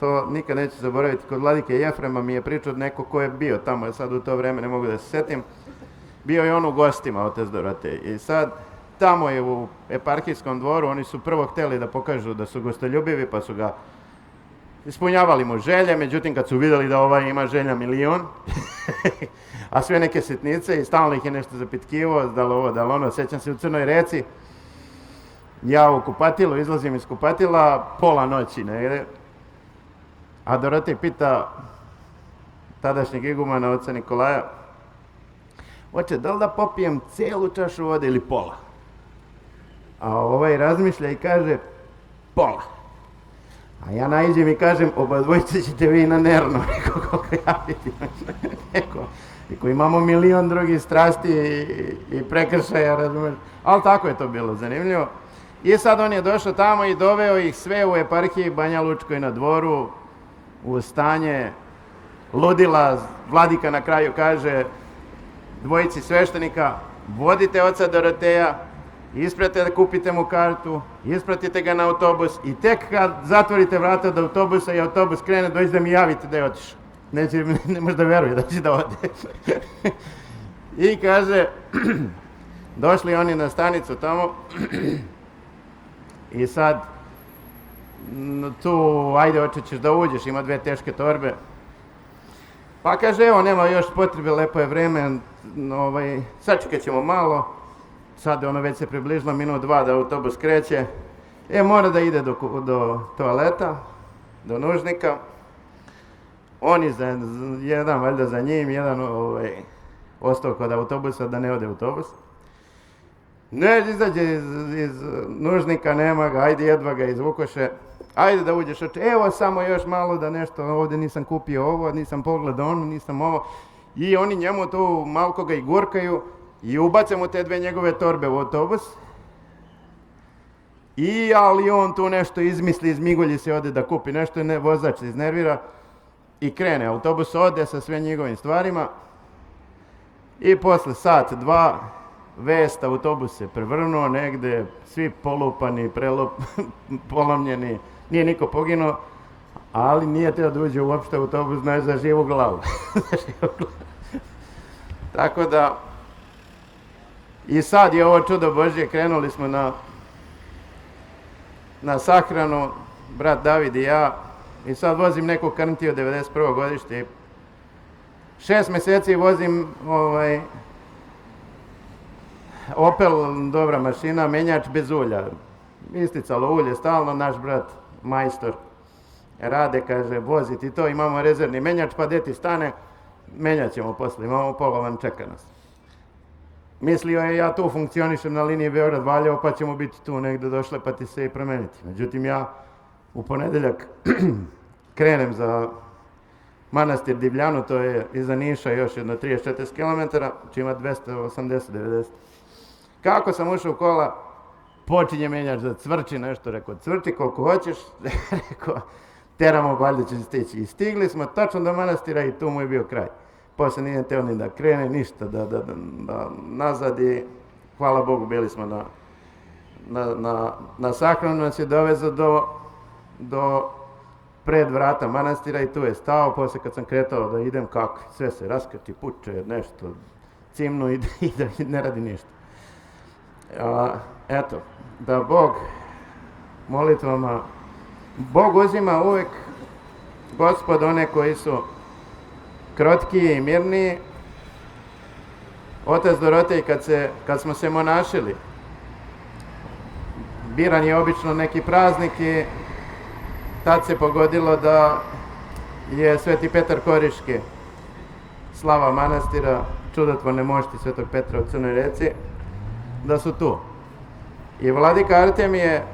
to nikad neću zaboraviti, kod vladike Jefrema mi je pričao neko ko je bio tamo, sad u to vreme ne mogu da se setim, bio je on u gostima, otac Dorotej. I sad, tamo je u eparhijskom dvoru, oni su prvo hteli da pokažu da su gostoljubivi, pa su ga ispunjavali mu želje, međutim kad su vidjeli da ovaj ima želja 1.000.000, a sve neke sitnice i stalno ih je nešto zapitkivo, da li ovo, da li ono, sećam se u Crnoj Reci, ja u kupatilu, izlazim iz kupatila, pola noći negde, a Dorotej pita tadašnjeg igumana, oca Nikolaja, oče, da li da popijem celu čašu vode ili pola? A ovaj razmišlja i kaže, pola. A ja naiđem i kažem, obadvojice ćete vi na nervno, koliko ja vidim. Neko, imamo 1.000.000 drugih strasti i prekršaja, razumeš. Ali tako je to bilo zanimljivo. I sad on je došao tamo i doveo ih sve u eparhiji Banja Lučkoj na dvoru u stanje ludila. Vladika na kraju kaže dvojici sveštenika, vodite oca Doroteja, ispratite da kupite mu kartu, ispratite ga na autobus i tek kad zatvorite vrata od autobusa i autobus krene, dođe da mi javite da je otišao. Ne može da veruje da će da ode. I kaže, došli oni na stanicu tamo i sad tu, ajde oče ćeš da uđeš, ima 2 teške torbe. Pa kaže, evo nema još potrebe, lepo je vreme, sačekat ćemo malo. Sad već se približilo 1-2 da autobus kreće. Mora da ide do toaleta, do nužnika. Oni, jedan valjda za njim, jedan ostao kod autobusa da ne ode autobus. Ne, izađe iz nužnika, nema ga, ajde jedva ga izvukoše. Ajde da uđeš, evo samo još malo da nešto, ovdje nisam kupio ovo, nisam pogledao ono, nisam ovo. I oni njemu tu malko ga i gurkaju i ubace mu te dve njegove torbe u autobus. Ali on tu nešto izmisli, izmigulji se, ode da kupi nešto i vozač se iznervira i krene. Autobus ode sa sve njegovim stvarima i posle sat, dva, vest, autobus se prevrnuo negde, svi polupani, polomljeni, nije niko poginuo, ali nije teo da uđe uopšte u autobus, znaš, za živu glavu. Tako da, i sad je ovo čudo Božje, krenuli smo na sahranu, brat David i ja, i sad vozim neku Krntiju 91. godište. 6 meseci vozim Opel, dobra mašina, menjač bez ulja. Isticalo ulje stalno, naš brat, majstor, Rade, kaže, vozi ti to, imamo rezervni menjač, pa deti stane, menjat ćemo posle, imamo polovan, čeka nas. Mislio je ja tu funkcionišem na liniji Beograd-Valjevo, pa ćemo biti tu negde došle, pa ti se i promeniti. Međutim, ja u ponedeljak krenem za manastir Divljanu, to je iza Niša još jedno 34 km, čima 280-90. Kako sam ušao u kola, počinje menjač da cvrči nešto, rekao, cvrči koliko hoćeš, rekao, teramo, valjda će stići. I stigli smo tačno do manastira i tu mu je bio kraj. Posle nije teo ni da krene, ništa, da nazad i hvala Bogu bili smo na sahranu, nas je dovezao do pred vrata manastira i tu je stao. Posle kad sam kretao da idem, kako, sve se raskrti, puče, nešto, cimnu i da ne radi ništa. Eto, da Bog molitvama, Bog uzima uvek, Gospod, one koji su krotkiji i mirniji. Otac Dorotej, kad smo se monašili, biran je obično neki praznik i tad se pogodilo da je Sveti Petar Koriški, slava manastira, čudotvorne mošti Svetog Petra u Crnoj Reci, da su tu. I vladika Artemije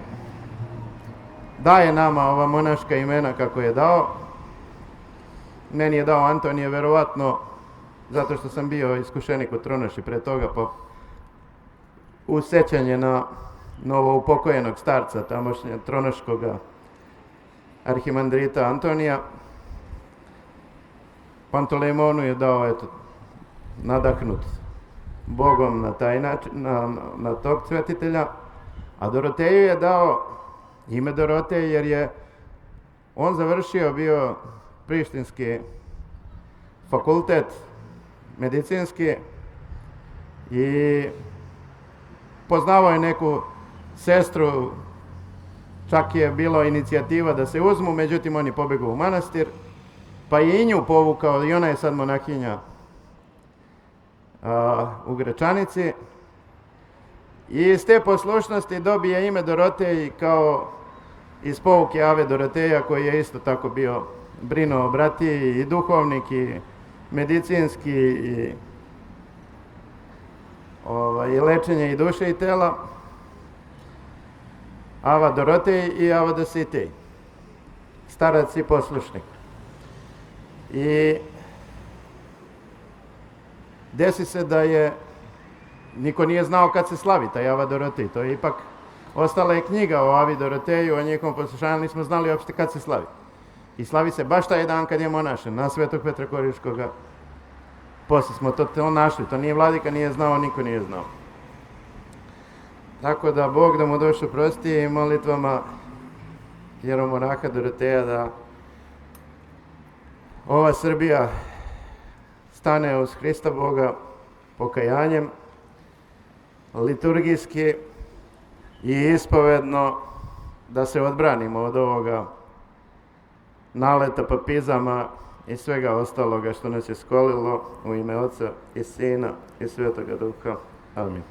daje nama ova monaška imena kako je dao. Meni je dao Antonije, verovatno, zato što sam bio iskušenik u Tronoši pre toga, pa u sećanje na novo upokojenog starca, tamošnje tronoškog arhimandrita Antonija, Pantolejmonu je dao, eto, nadahnut Bogom na taj način, na tog svetitelja, a Doroteju je dao ime Dorotej jer je on završio bio Prištinski fakultet medicinski i poznavao je neku sestru, čak je bila inicijativa da se uzmu, međutim on je pobegao u manastir, pa je i nju povukao i ona je sad monahinja u Gračanici i iz te poslušnosti dobije ime Dorotej kao iz pouke Ave Doroteja, koji je isto tako bio brinuo o bratiji i duhovnik i medicinski i lečenje i duše i tela. Ava Dorotej i Ava Dositej, starac i poslušnik. I desi se da niko nije znao kad se slavi taj Ava Dorotej, to je ipak, ostala je knjiga o Avi Doroteju, o njihovom poslušanju, nismo znali uopšte kad se slavi. I slavi se baš taj dan kad je monašen, na Svetog Petra Koriškoga. Posle smo to našli, to nije vladika nije znao, niko nije znao. Tako da Bog da mu dušu prosti i molitvama jeromonaha Doroteja da ova Srbija stane uz Hrista Boga pokajanjem, liturgijski i ispovedno, da se odbranimo od ovoga naleta papizama i svega ostaloga što nas je skolilo, u ime Oca i Sina i Svetoga Duha. Amin.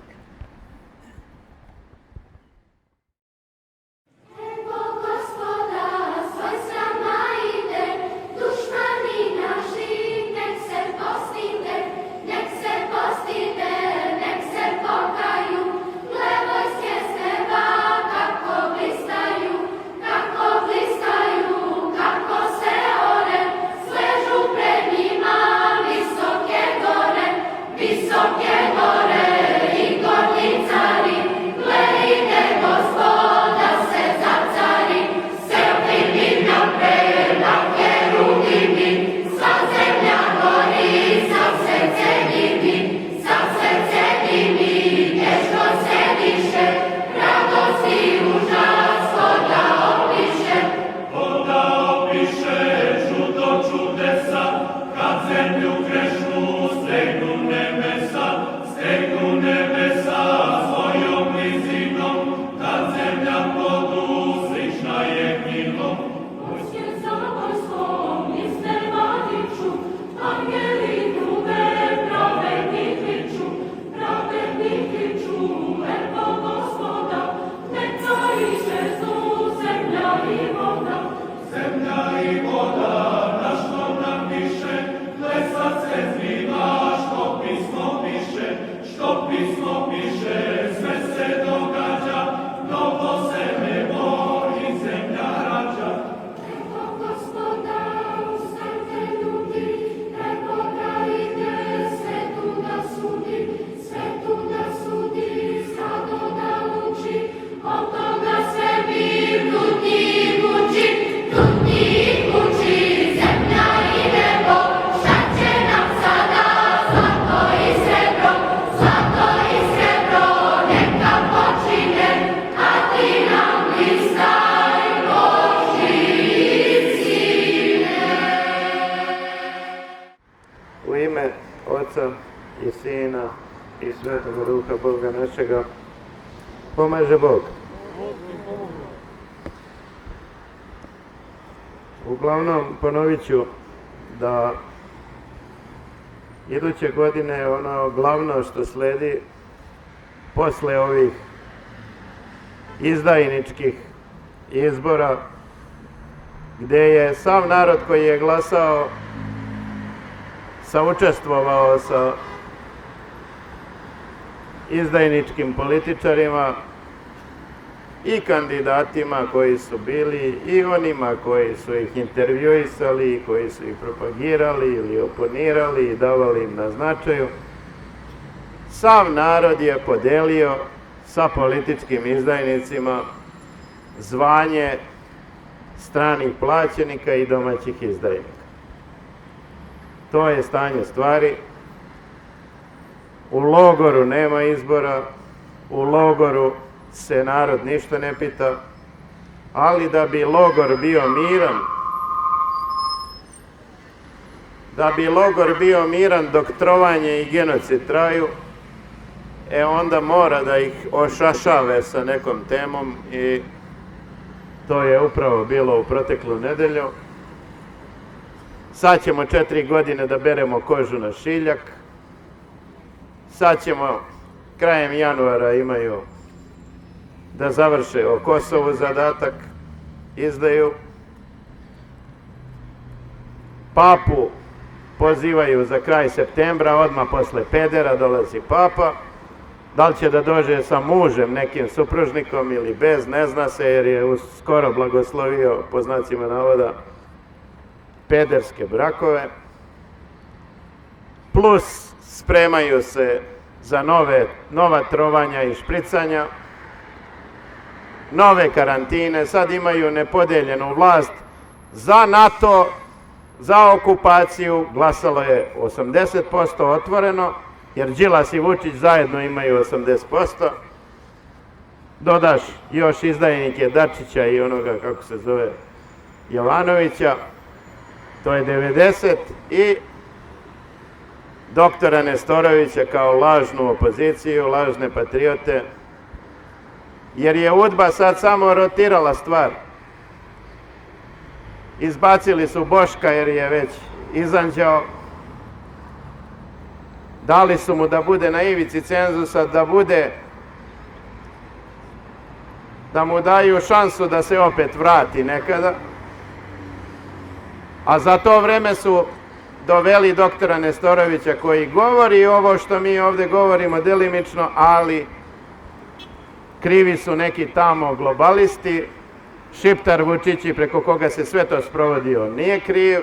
Kako blistaju, kako blistaju. U ime Oca i Sina i Svetog Duha Boga našega, pomaže Bog. Uglavnom, ponovit ću da iduće godine ono glavno što sledi posle ovih izdajničkih izbora, gde je sav narod koji je glasao saučestvovao sa izdajničkim političarima i kandidatima koji su bili i onima koji su ih intervjuisali i koji su ih propagirali ili oponirali i davali im na značaju. Sav narod je podelio sa političkim izdajnicima zvanje stranih plaćenika i domaćih izdajnika. To je stanje stvari. U logoru nema izbora, u logoru se narod ništa ne pita, ali da bi logor bio miran, dok trovanje i genocid traju, onda mora da ih ošašave sa nekom temom i to je upravo bilo u proteklu nedelju. Sad ćemo 4 godine da beremo kožu na šiljak. Sad ćemo, krajem januara imaju da završe o Kosovu zadatak, izdaju. Papu pozivaju za kraj septembra, odmah posle pedera dolazi papa. Da li će da dođe sa mužem, nekim supružnikom ili bez, ne zna se, jer je skoro blagoslovio, po znacima navoda, pederske brakove. Plus spremaju se za nova trovanja i špricanja, nove karantine. Sad imaju nepodeljenu vlast za NATO, za okupaciju. Glasalo je 80% otvoreno, jer Đilas i Vučić zajedno imaju 80%. Dodaš još izdajnike Dačića i onoga, kako se zove, Jovanovića, to je 90%, i doktora Nestorovića kao lažnu opoziciju, lažne patriote, jer je UDBA sad samo rotirala stvar. Izbacili su Boška jer je već izanđao, dali su mu da bude na ivici cenzusa, da mu daju šansu da se opet vrati nekada, a za to vreme su doveli doktora Nestorovića koji govori ovo što mi ovde govorimo delimično, ali krivi su neki tamo globalisti. Šiptar Vučići, preko koga se sve to sprovodi, on nije kriv,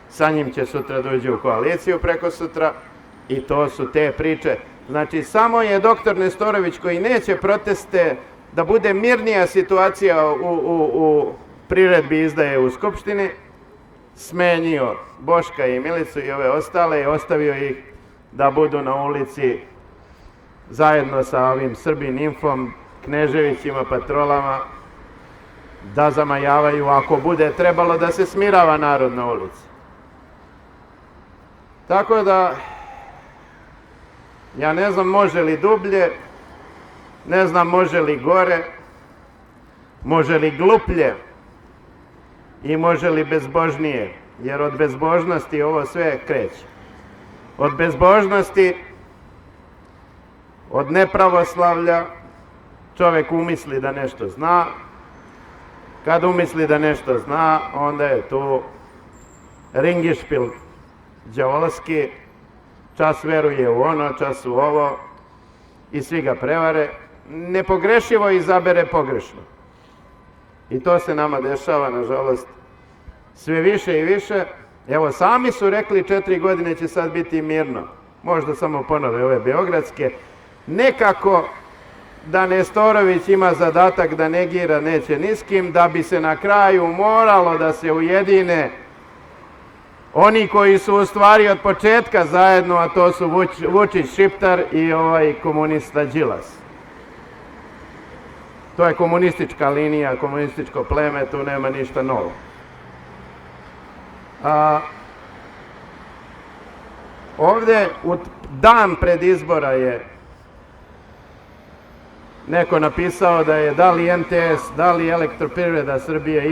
sa njim će sutra dođe u koaliciju preko sutra, i to su te priče. Znači, samo je doktor Nestorović, koji neće proteste, da bude mirnija situacija u priredbi izdaje u Skupštini, smenio Boška i Milicu i ove ostale i ostavio ih da budu na ulici zajedno sa ovim Srbin Infom, Kneževićima, patrolama, da zamajavaju ako bude trebalo da se smirava narod na ulici. Tako da, ja ne znam može li dublje, ne znam može li gore, može li gluplje i može li bezbožnije, jer od bezbožnosti ovo sve kreće. Od bezbožnosti, od nepravoslavlja, čovek umisli da nešto zna. Kad umisli da nešto zna, onda je tu ringišpil đavolski, čas veruje u ono, čas u ovo, i svi ga prevare. Nepogrešivo izabere pogrešno. I to se nama dešava, nažalost, sve više i više. Evo, sami su rekli 4 godine će sad biti mirno. Možda samo ponove ove beogradske. Nekako da Nestorović ima zadatak da negira neće ni s kim, da bi se na kraju moralo da se ujedine oni koji su u stvari od početka zajedno, a to su Vučić, Šiptar i ovaj komunista Đilas. To je komunistička linija, komunističko pleme, tu nema ništa novo. Ovdje u dan pred izbora je neko napisao da je da li MTS, da li Elektroprivreda Srbije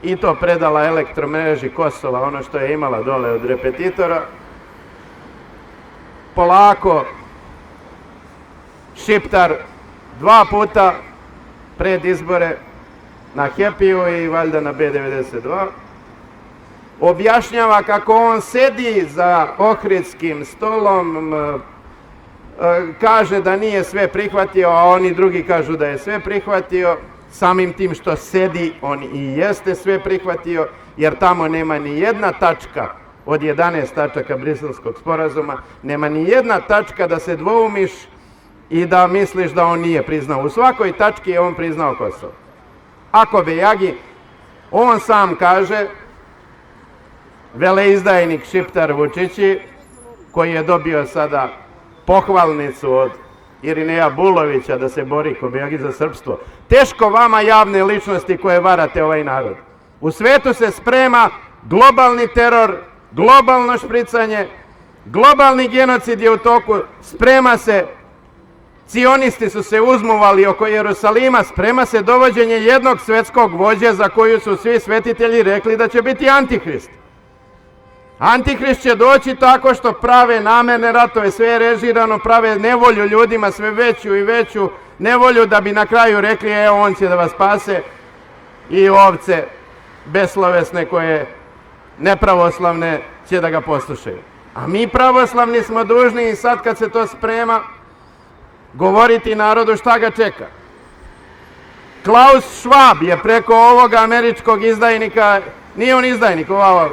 i to predala Elektromreži Kosova, ono što je imala dole od repetitora. Polako, Šiptar 2 puta pred izbore na Happy-u i valjda na B92 objašnjava kako on sedi za ohridskim stolom, kaže da nije sve prihvatio, a oni drugi kažu da je sve prihvatio. Samim tim što sedi, on i jeste sve prihvatio, jer tamo nema ni jedna tačka od 11 tačaka Briselskog sporazuma, nema ni jedna tačka da se dvoumiš i da misliš da on nije priznao. U svakoj tački je on priznao Kosovo. Ako Bejagi, on sam kaže, veleizdajnik Šiptar Vučići, koji je dobio sada pohvalnicu od Irineja Bulovića da se bori ko Bejagi za srpstvo. Teško vama javne ličnosti koje varate ovaj narod. U svetu se sprema globalni teror, globalno špricanje, globalni genocid je u toku, sprema se, cionisti su se uzmuvali oko Jerusalima, sprema se dovođenje jednog svetskog vođe za koju su svi svetitelji rekli da će biti Antihrist. Antihrist će doći tako što prave namerne ratove, sve je režirano, prave nevolju ljudima, sve veću i veću nevolju, da bi na kraju rekli evo on će da vas spase i ovce beslovesne koje nepravoslavne će da ga poslušaju. A mi pravoslavni smo dužni i sad kad se to sprema govoriti narodu šta ga čeka. Klaus Schwab je preko ovoga američkog izdajnika, nije on izdajnik, ova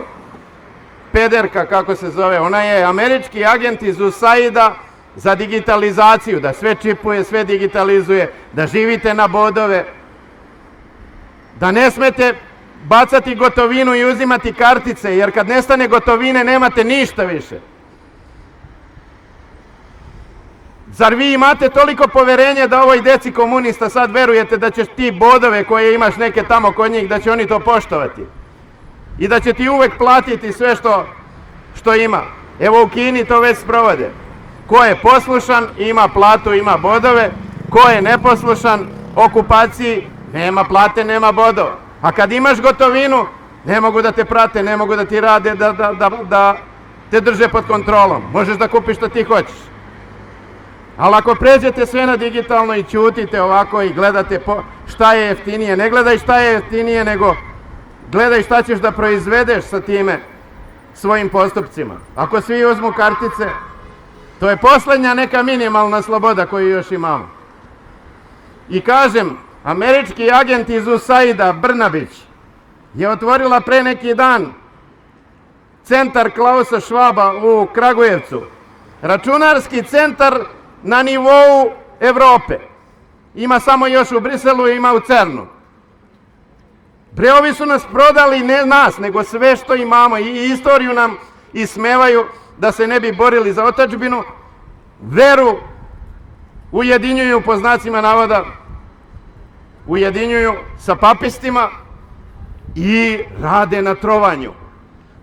pederka kako se zove, ona je američki agent iz USAID-a za digitalizaciju, da sve čipuje, sve digitalizuje, da živite na bodove, da ne smete bacati gotovinu i uzimati kartice, jer kad nestane gotovine nemate ništa više. Zar vi imate toliko poverenje da ovoj deci komunista sad verujete da ćeš ti bodove koje imaš neke tamo kod njih, da će oni to poštovati? I da će ti uvek platiti sve što ima. Evo u Kini to već sprovode. Ko je poslušan, ima platu, ima bodove. Ko je neposlušan okupaciji, nema plate, nema bodova. A kad imaš gotovinu, ne mogu da te prate, ne mogu da ti rade, da te drže pod kontrolom. Možeš da kupiš što ti hoćeš. Ali ako pređete sve na digitalno i ćutite ovako i gledate šta je jeftinije, ne gledaj šta je jeftinije, nego gledaj šta ćeš da proizvedeš sa time svojim postupcima. Ako svi uzmu kartice, to je posljednja neka minimalna sloboda koju još imamo. I kažem, američki agent iz USAID-a, Brnabić, je otvorila pre neki dan centar Klausa Schwaba u Kragujevcu. Računarski centar na nivou Evrope. Ima samo još u Briselu i ima u Cernu. Bre, ovi su nas prodali, ne nas, nego sve što imamo, i istoriju nam ismevaju da se ne bi borili za otadžbinu, veru ujedinjuju, po znacima navoda, ujedinjuju sa papistima i rade na trovanju.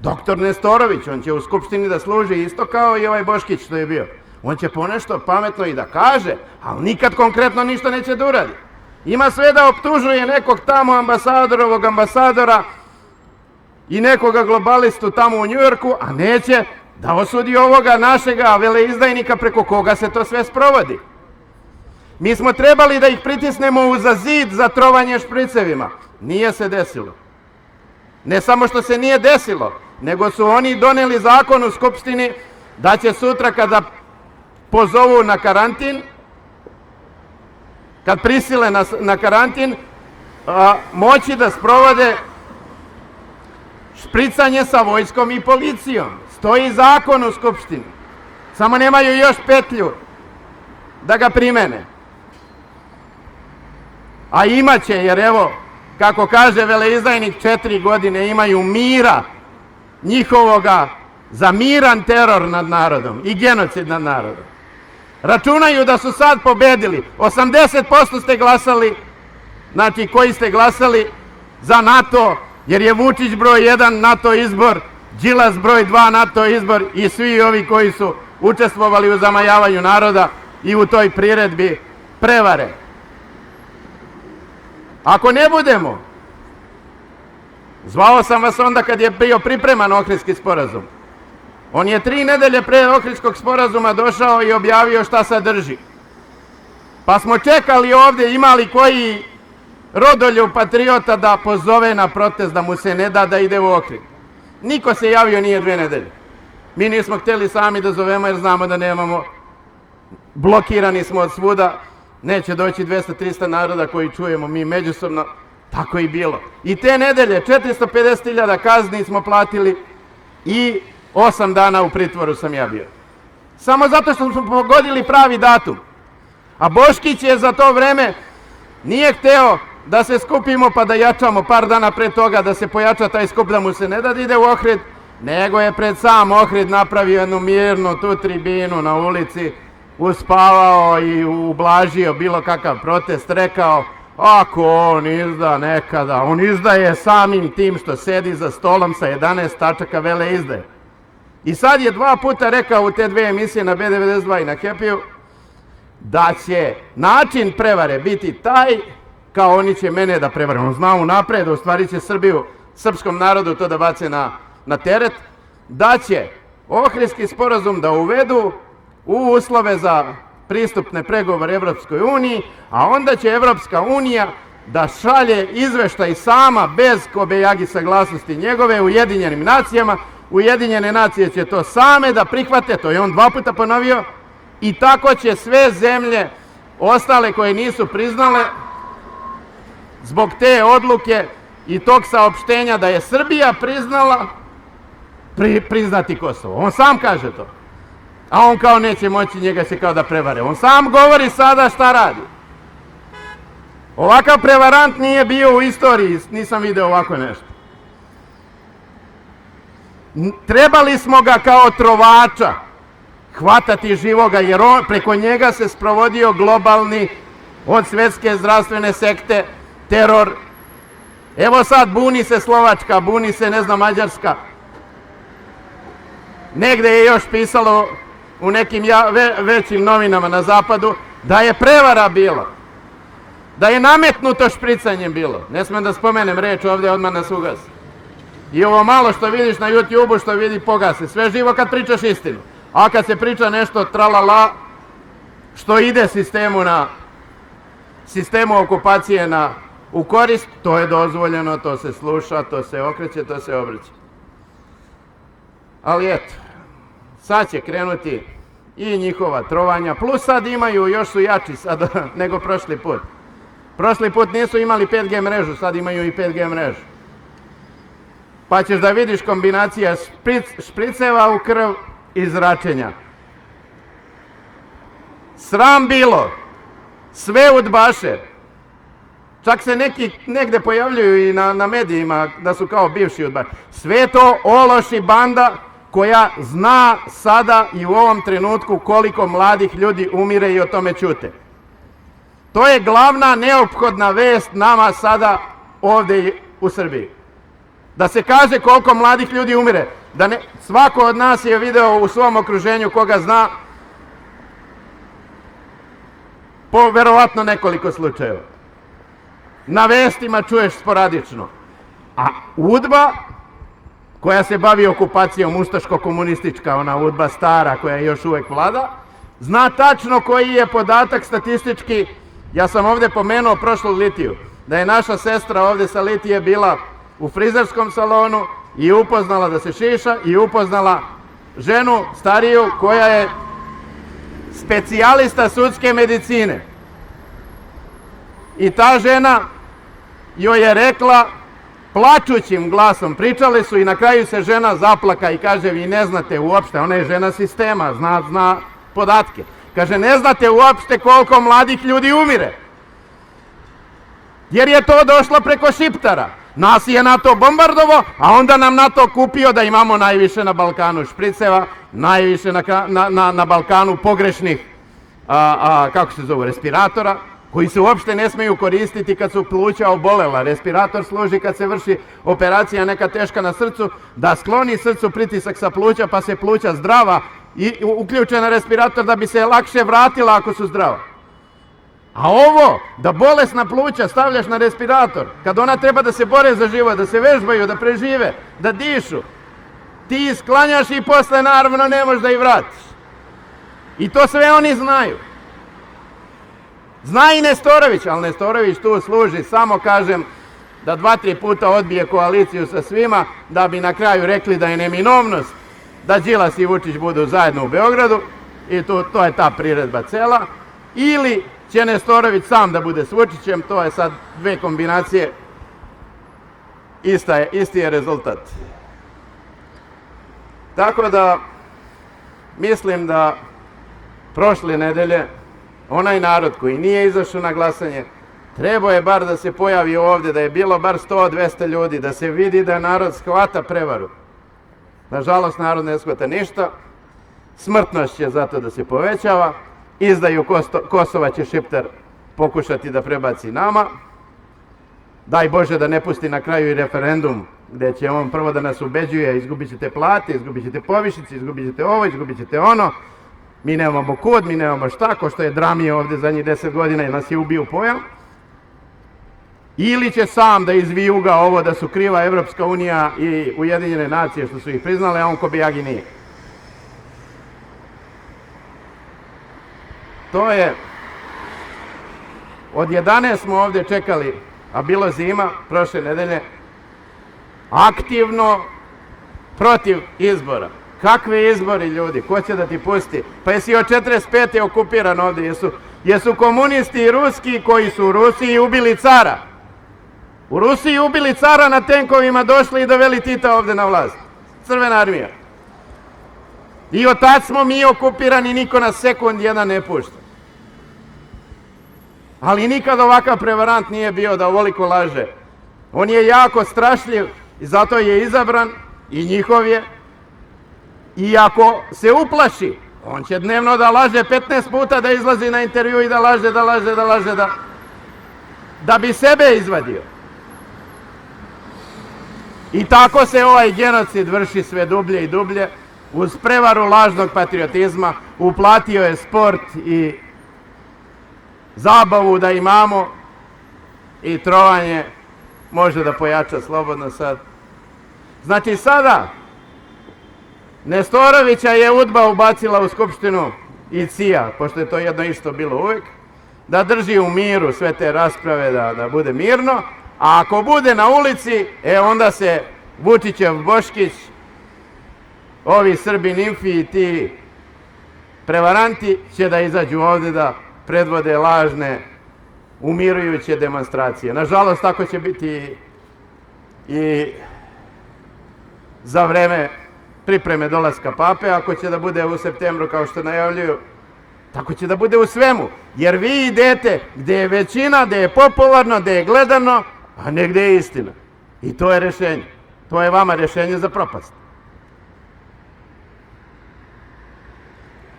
Doktor Nestorović, on će u Skupštini da služi isto kao i ovaj Boškić što je bio. On će ponešto pametno i da kaže, ali nikad konkretno ništa neće da uradi. Ima sve da optužuje nekog tamo ambasadorovog ambasadora i nekoga globalistu tamo u Njujorku, a neće da osudi ovoga našega veleizdajnika preko koga se to sve sprovodi. Mi smo trebali da ih pritisnemo uza zid za trovanje špricevima. Nije se desilo. Ne samo što se nije desilo, nego su oni doneli zakon u Skupštini da će sutra kada pozovu na karantin, kad prisile na karantin, moći da sprovode špricanje sa vojskom i policijom. Stoji zakon u Skupštini. Samo nemaju još petlju da ga primene. A imaće, jer evo, kako kaže veleizdajnik, 4 godine imaju mira njihovoga za miran teror nad narodom i genocid nad narodom. Računaju da su sad pobedili. 80% ste glasali, znači koji ste glasali za NATO, jer je Vučić broj 1, NATO izbor Đilas broj 2 na to izbor i svi ovi koji su učestvovali u zamajavanju naroda i u toj priredbi prevare. Ako ne budemo, zvao sam vas onda kad je bio pripreman Ohridski sporazum. On je 3 nedelje pre Ohridskog sporazuma došao i objavio šta sadrži. Pa smo čekali ovdje, imali koji rodoljub patriota da pozove na protest, da mu se ne da da ide u Ohrid. Niko se javio nije 2 nedelje. Mi nismo htjeli sami da zovemo jer znamo da nemamo, blokirani smo od svuda, neće doći 200-300 naroda koji čujemo mi međusobno, tako i bilo. I te nedelje 450.000 kazni smo platili i 8 dana u pritvoru sam ja bio. Samo zato što smo pogodili pravi datum. A Boškić je za to vreme nije hteo da se skupimo pa da jačamo par dana pre toga, da se pojača taj skup, da mu se ne da ide u Ohrid, nego je pred sam Ohrid napravio jednu mirnu tu tribinu na ulici, uspavao i ublažio bilo kakav protest, rekao ako on izda nekada, on izdaje samim tim što sedi za stolom sa 11 tačaka vele izdaje. I sad je 2 puta rekao u te 2 emisije na B92 i na Happy-u da će način prevare biti taj kao oni će mene da prevare. On zna unapred, u stvari će Srbiju, srpskom narodu to da bace na teret, da će Ohridski sporazum da uvedu u uslove za pristupne pregovore Evropskoj uniji, a onda će Evropska unija da šalje izveštaj sama, bez kobejagi saglasnosti njegove, Ujedinjenim nacijama. Ujedinjene nacije će to same da prihvate, to je on 2 puta ponovio, i tako će sve zemlje ostale koje nisu priznale zbog te odluke i tog saopštenja da je Srbija priznala, priznati Kosovo. On sam kaže to. A on kao neće moći, njega će kao da prevare. On sam govori sada šta radi. Ovakav prevarant nije bio u istoriji, nisam video ovako nešto. Trebali smo ga kao trovača hvatati živoga, jer preko njega se sprovodio globalni, od svjetske zdravstvene sekte, teror. Evo sad buni se Slovačka, buni se ne znam Mađarska. Negde je još pisalo u nekim većim novinama na zapadu da je prevara bilo, da je nametnuto špricanjem bilo. Ne smijem da spomenem reč ovdje, odmah nas ugasi. I ovo malo što vidiš na YouTube-u, što vidi, pogase. Sve živo kad pričaš istinu. A kad se priča nešto tralala, što ide sistemu okupacije u korist, to je dozvoljeno, to se sluša, to se okreće, to se obrće. Ali eto, sad će krenuti i njihova trovanja, plus sad imaju, još su jači sad nego prošli put. Prošli put nisu imali 5G mrežu, sad imaju i 5G mrežu. Pa ćeš da vidiš kombinacija špriceva u krv i zračenja. Sram bilo, sve udbaše. Čak se neki negde pojavljuju i na medijima da su kao bivši udbaše. Sve to ološ i banda koja zna sada i u ovom trenutku koliko mladih ljudi umire i o tome ćute. To je glavna neophodna vest nama sada ovdje u Srbiji. Da se kaže koliko mladih ljudi umire. Svako od nas je video u svom okruženju koga zna po verovatno nekoliko slučajeva. Na vestima čuješ sporadično. A UDBA, koja se bavi okupacijom, ustaško-komunistička, ona UDBA stara koja još uvek vlada, zna tačno koji je podatak statistički. Ja sam ovdje pomenuo prošlu Litiju, da je naša sestra ovdje sa Litije bila u frizerskom salonu i upoznala da se šiša i upoznala ženu stariju koja je specijalista sudske medicine. I ta žena joj je rekla plačućim glasom, pričali su i na kraju se žena zaplaka i kaže vi ne znate uopšte, ona je žena sistema, zna podatke. Kaže ne znate uopšte koliko mladih ljudi umire. Jer je to došlo preko Šiptara. Nas je NATO bombardovo, a onda nam NATO kupio da imamo najviše na Balkanu špriceva, najviše na Balkanu pogrešnih, kako se zovu, respiratora, koji se uopšte ne smeju koristiti kad su pluća obolela. Respirator služi kad se vrši operacija neka teška na srcu, da skloni srcu pritisak sa pluća pa se pluća zdrava i uključe na respirator da bi se lakše vratila ako su zdrava. A ovo, da bolesna pluća stavljaš na respirator, kad ona treba da se bore za život, da se vežbaju, da prežive, da dišu, ti sklanjaš i posle naravno ne možeš da ih vratiš. I to sve oni znaju. Zna i Nestorović, ali Nestorović tu služi samo, kažem, da 2-3 puta odbije koaliciju sa svima, da bi na kraju rekli da je neminovnost da Đilas i Vučić budu zajedno u Beogradu i to je ta priredba cela. Ili će Nestorović sam da bude s Vučićem, to je sad dve kombinacije, isti je rezultat. Tako da, mislim da prošle nedelje onaj narod koji nije izašao na glasanje, trebao je bar da se pojavi ovdje, da je bilo bar 100-200 ljudi, da se vidi da narod shvata prevaru. Nažalost, narod ne shvata ništa, smrtnost će zato da se povećava, izdaju Kosova će Šiptar pokušati da prebaci nama, daj Bože da ne pusti na kraju i referendum, gdje će on prvo da nas ubeđuje, izgubit ćete plate, izgubit ćete povišice, izgubit ćete ovo, izgubit ćete ono, mi nemamo kud, mi nemamo šta, ko što je dramio ovdje zadnjih 10 godina i nas je ubio pojam. Ili će sam da izvijuga ovo da su kriva Evropska unija i Ujedinjene nacije što su ih priznale, a on kobijagi nije. To je, od 11 smo ovdje čekali, a bilo zima prošle nedelje, aktivno protiv izbora. Kakvi izbori, ljudi? Ko će da ti pusti? Pa jesi od 45. okupiran ovdje? Jesu komunisti i ruski koji su u Rusiji ubili cara? U Rusiji ubili cara na tenkovima, došli i doveli Tita ovdje na vlast. Crvena armija. I od tad smo mi okupirani, niko nas sekund jedan ne pušta. Ali nikad ovakav prevarant nije bio da ovoliko laže. On je jako strašljiv i zato je izabran i njihov je. I ako se uplaši, on će dnevno da laže 15 puta, da izlazi na intervju i da laže, da bi sebe izvadio. I tako se ovaj genocid vrši sve dublje i dublje, uz prevaru lažnog patriotizma. Uplatio je sport i zabavu da imamo i trovanje može da pojača slobodno sad. Znači sada Nestorovića je UDBA ubacila u skupštinu i CIA, pošto je to jedno isto bilo uvijek, da drži u miru sve te rasprave, da bude mirno, a ako bude na ulici, onda se Vučićev Boškić, ovi Srbi nimfi i ti prevaranti će da izađu ovdje da predvode lažne, umirujuće demonstracije. Nažalost, tako će biti i za vreme pripreme dolaska pape, ako će da bude u septembru kao što najavljuju, tako će da bude u svemu. Jer vi idete gdje je većina, gdje je popularno, gdje je gledano, a ne gdje je istina. I to je rješenje. To je vama rješenje za propast.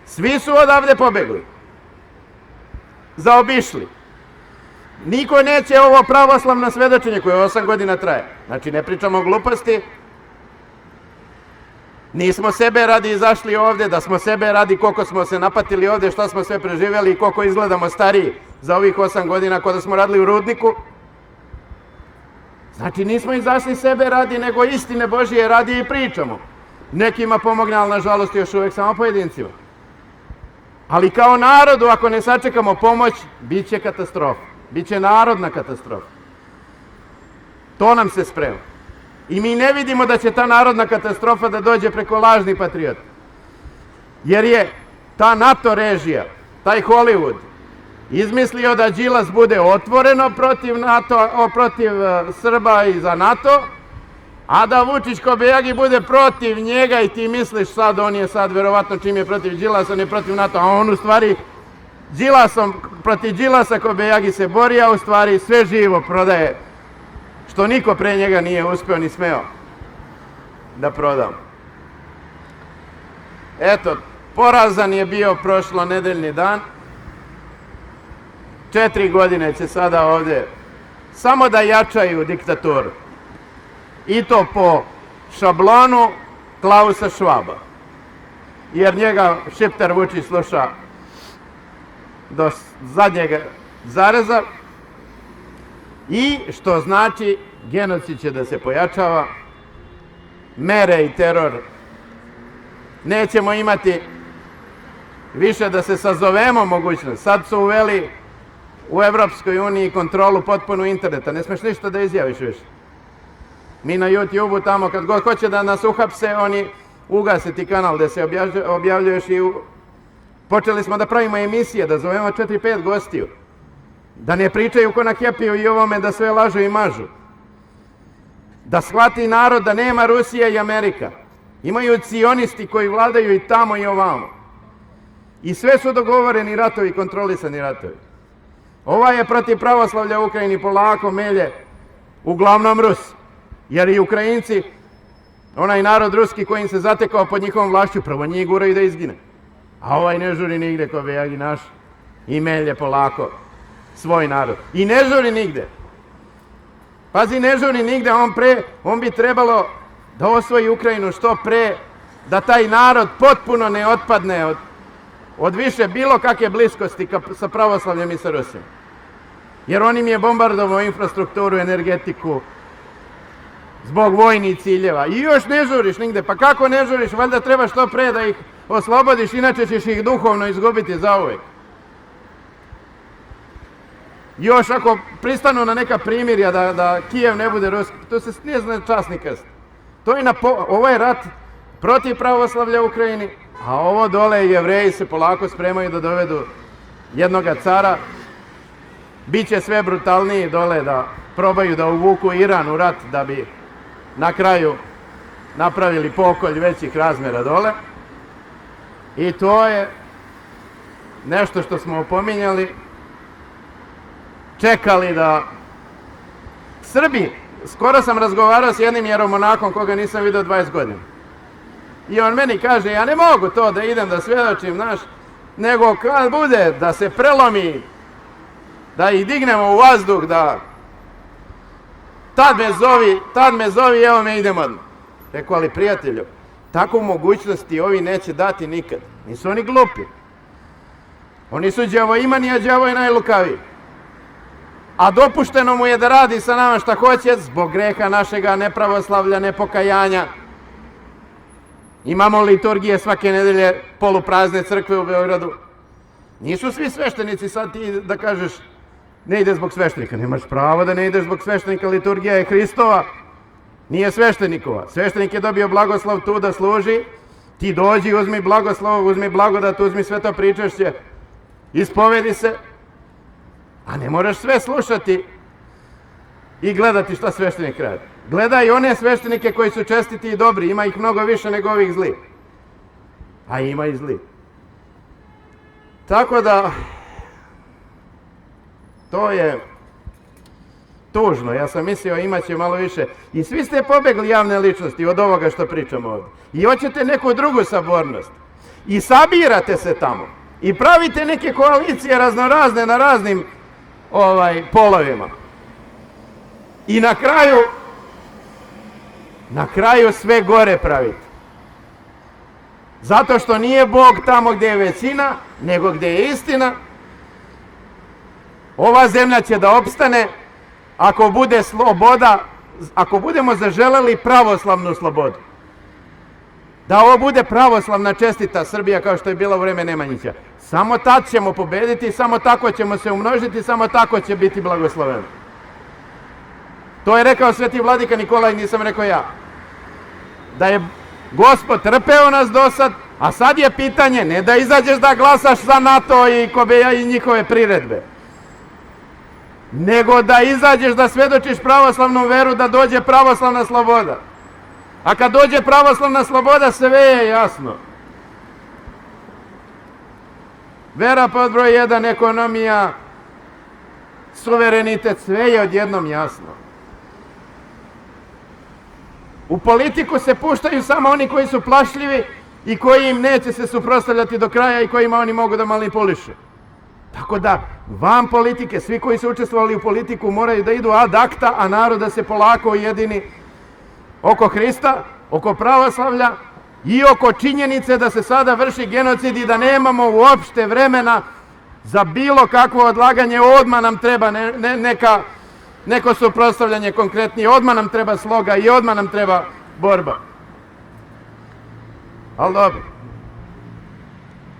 Svi su odavde pobegli. Zaobišli. Niko neće ovo pravoslavno svedočenje koje 8 godina traje. Znači, ne pričamo o gluposti. Nismo sebe radi izašli ovdje, da smo sebe radi koliko smo se napatili ovdje, šta smo sve preživjeli i koliko izgledamo stariji za ovih 8 godina kada smo radili u rudniku. Znači, nismo izašli sebe radi, nego istine Božije radi i pričamo. Nekima pomogne, ali nažalost još uvijek samo pojedincima. Ali kao narodu, ako ne sačekamo pomoć, bit će katastrofa. Biće narodna katastrofa. To nam se sprema. I mi ne vidimo da će ta narodna katastrofa da dođe preko lažnih patriota. Jer je ta NATO režija, taj Hollywood, izmislio da Đilas bude otvoreno protiv NATO, protiv Srba i za NATO, a da Vučić Kobejagi bude protiv njega i ti misliš sad, on je sad verovatno čim je protiv Đilasa, on je protiv NATO, a on u stvari protiv Đilasa Kobejagi se bori, a u stvari sve živo prodaje, što niko pre njega nije uspeo ni smeo da proda. Eto, porazan je bio prošlo nedeljni dan. 4 godine će sada ovdje samo da jačaju diktaturu. I to po šablonu Klausa Švaba. Jer njega Šiptar Vučić sluša do zadnjeg zareza. I što znači genocid će da se pojačava, mere i teror. Nećemo imati više da se sazovemo mogućnost. Sad su uveli u Evropskoj uniji kontrolu potpunu interneta. Ne smeš ništa da izjaviš više. Mi na YouTube-u tamo kad god hoće da nas uhapse, oni ugase ti kanal gde se objavljuješ i počeli smo da pravimo emisije, da zovemo 4-5 gostiju. Da ne pričaju ko na Happy-u i ovome da sve lažu i mažu. Da shvati narod da nema Rusija i Amerika. Imaju cionisti koji vladaju i tamo i ovamo. I sve su dogovoreni ratovi, kontrolisani ratovi. Ova je protiv pravoslavlja u Ukrajini polako melje, uglavnom Rusi. Jer i Ukrajinci, onaj narod ruski koji im se zatekao pod njihovom vlašću, prvo njih guraju da izgine. A ovaj ne žuri nigde ko bejagi naš i melje polako svoj narod. I ne žuri nigde. Pazi, ne žuri nigde, on bi trebalo da osvoji Ukrajinu što pre, da taj narod potpuno ne otpadne od više bilo kakve bliskosti sa pravoslavljem i sa Rusijom. Jer on im je bombardovao infrastrukturu, energetiku, zbog vojnih ciljeva. I još ne žuriš nigde. Pa kako ne žuriš? Valjda treba što pre da ih oslobodiš, inače ćeš ih duhovno izgubiti zauvek. Još ako pristanu na neka primirja da Kijev ne bude ruski, to se nije zna časni krst. Ovo je rat protiv pravoslavlja u Ukrajini, a ovo dole Jevreji se polako spremaju da dovedu jednoga cara. Biće sve brutalniji dole da probaju da uvuku Iran u rat da bi na kraju napravili pokolj većih razmjera dole. I to je nešto što smo opominjali, čekali da Srbi, skoro sam razgovarao s jednim jeromonahom koga nisam vidio 20 godina. I on meni kaže, ja ne mogu to da idem da svjedočim, znaš, nego kad bude da se prelomi, da ih dignemo u vazduh, da tad me zovi, evo me idemo odmah. Rekao, ali prijatelju, takvu mogućnosti ovi neće dati nikad. Nisu oni glupi. Oni su đavoimani, a đavo je najlukaviji. A dopušteno mu je da radi sa nama šta hoće zbog greha našega nepravoslavlja, nepokajanja. Imamo liturgije svake nedelje, poluprazne crkve u Beogradu. Nisu svi sveštenici, sad ti da kažeš ne ide zbog sveštenika. Nemaš pravo da ne ideš zbog sveštenika, liturgija je Hristova, nije sveštenikova. Sveštenik je dobio blagoslov tu da služi, ti dođi, uzmi blagoslov, uzmi blagodat, uzmi sve to pričašće, ispovedi se, a ne moraš sve slušati i gledati šta sveštenik radi. Gledaj one sveštenike koji su čestiti i dobri, ima ih mnogo više nego ovih zli. A ima i zli. Tako da, to je tužno. Ja sam mislio imat će malo više. I svi ste pobegli javne ličnosti od ovoga što pričamo ovdje. I hoćete neku drugu sabornost. I sabirate se tamo. I pravite neke koalicije raznorazne na raznim polovima. I na kraju sve gore pravite. Zato što nije Bog tamo gdje je većina, nego gdje je istina. Ova zemlja će da opstane ako bude sloboda, ako budemo zaželeli pravoslavnu slobodu. Da ovo bude pravoslavna čestita Srbija kao što je bila u vreme Nemanjića. Samo tad ćemo pobediti, samo tako ćemo se umnožiti, samo tako će biti blagosloveno. To je rekao sveti vladika Nikolaj, nisam rekao ja. Da je Gospod trpeo nas do sad, a sad je pitanje ne da izađeš da glasaš za NATO i Kobeja i njihove priredbe, nego da izađeš da svedočiš pravoslavnu veru, da dođe pravoslavna sloboda. A kad dođe pravoslavna sloboda, sve je jasno. Vera pod broj 1, ekonomija, suverenitet, sve je odjednom jasno. U politiku se puštaju samo oni koji su plašljivi i koji im neće se suprotstavljati do kraja i kojima oni mogu da manipulišu. Tako da, van politike, svi koji su učestvovali u politiku moraju da idu ad acta, a narod da se polako ujedini oko Hrista, oko pravoslavlja i oko činjenice da se sada vrši genocid i da nemamo uopšte vremena za bilo kakvo odlaganje. Odmah nam treba neko suprotstavljanje konkretnije, odmah nam treba sloga i odmah nam treba borba. Ali dobro.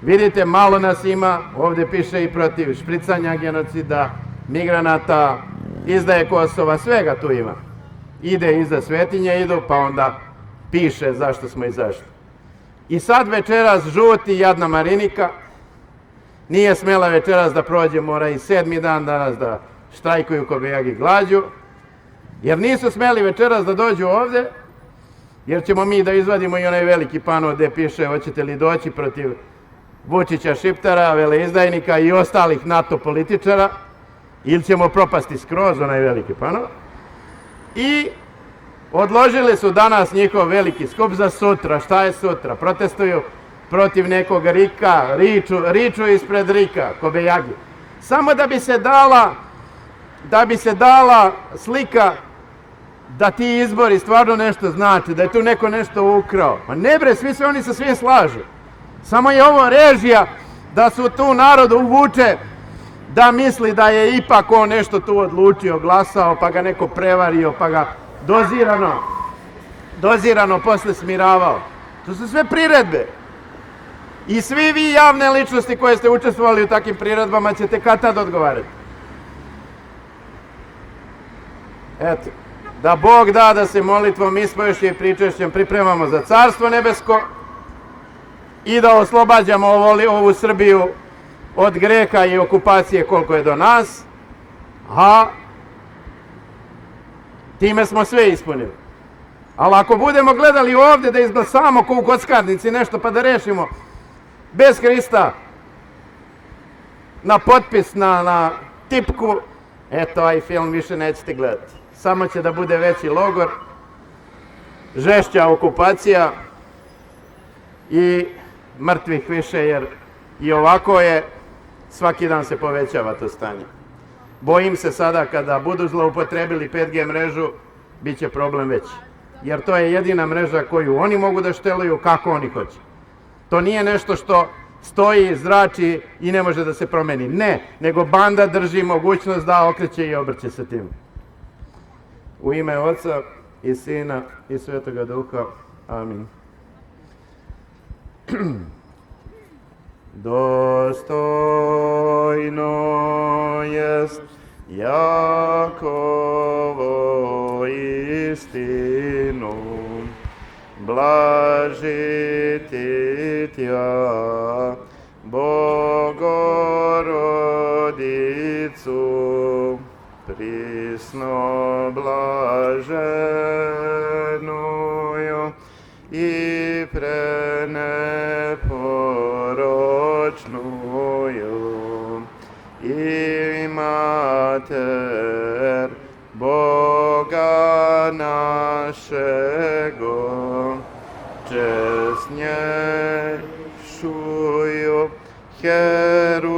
Vidite, malo nas ima, ovdje piše i protiv špricanja, genocida, migranata, izdaje Kosova, svega tu ima. Ide iza svetinje, idu, pa onda piše zašto smo izašli. I sad večeras žuti jadna Marinika, nije smjela večeras da prođe, mora i 7. dan danas da štrajkuju kobajagi glađu, jer nisu smjeli večeras da dođu ovdje, jer ćemo mi da izvadimo i onaj veliki pano gdje piše hoćete li doći protiv Vučića, Šiptara, veleizdajnika i ostalih NATO političara, ili ćemo propasti skroz, onaj veliki pano. I odložili su danas njihov veliki skup za sutra. Šta je sutra? Protestuju protiv nekog Rika, riču ispred Rika, kobajagi. Samo da bi se dala slika da ti izbori stvarno nešto znači, da je tu neko nešto ukrao. Ma ne bre, svi se oni sa svim slažu. Samo je ovo režija da su tu narod uvuče da misli da je ipak on nešto tu odlučio, glasao, pa ga neko prevario, pa ga dozirano posle smiravao. To su sve priredbe. I svi vi javne ličnosti koje ste učestvovali u takvim priredbama ćete kad tad odgovarati. Eto, da Bog da da se molitvom, ispovešću i pričešćem pripremamo za Carstvo nebesko i da oslobađamo ovu Srbiju od greha i okupacije koliko je do nas, a time smo sve ispunili. Ali ako budemo gledali ovdje da izglasamo ko u kockarnici nešto pa da rešimo bez Hrista na potpis, na tipku, eto, ovaj film više nećete gledati. Samo će da bude veći logor, žešća okupacija i mrtvih više, jer i ovako je, svaki dan se povećava to stanje. Bojim se sada kada budu zloupotrebili 5G mrežu, bit će problem veći. Jer to je jedina mreža koju oni mogu da šteluju kako oni hoće. To nije nešto što stoji, zrači i ne može da se promeni. Ne, nego banda drži mogućnost da okreće i obrće se tim. U ime Oca i Sina i Svetoga Duha. Amin. Dostojno jest Jakovo istinu, blažiti tja, Bogorodicu, prisno blaženuju i preneporočnuju i mater Boga našego, česnješuju heruvimi,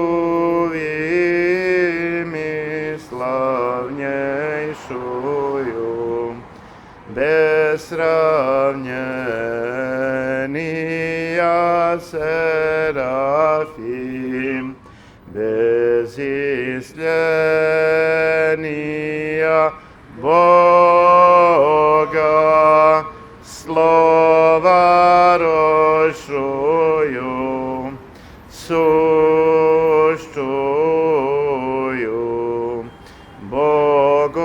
slavnjejšuju, besravnjenija serafim, bezislenija Boga, slova rošuju, suščuju, Bogorodicu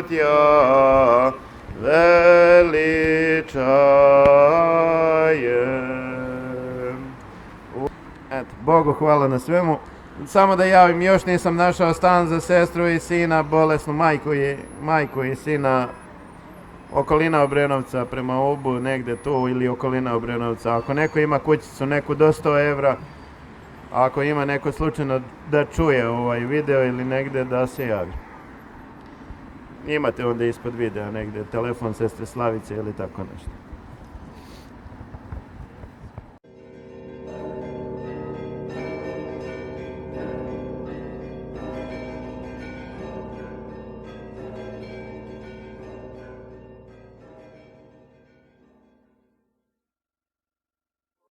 tja veličajem. Eto, Bogu hvala na svemu. Samo da javim, još nisam našao stan za sestru i sina, bolesnu majku i sina, okolina Obrenovca prema Ubu, negde tu, ili okolina Obrenovca. Ako neko ima kućicu, neku do 100 evra, ako ima neko slučajno da čuje ovaj video ili negde, da se javi. Imate onda ispod videa negde telefon sestre Slavice ili tako nešto.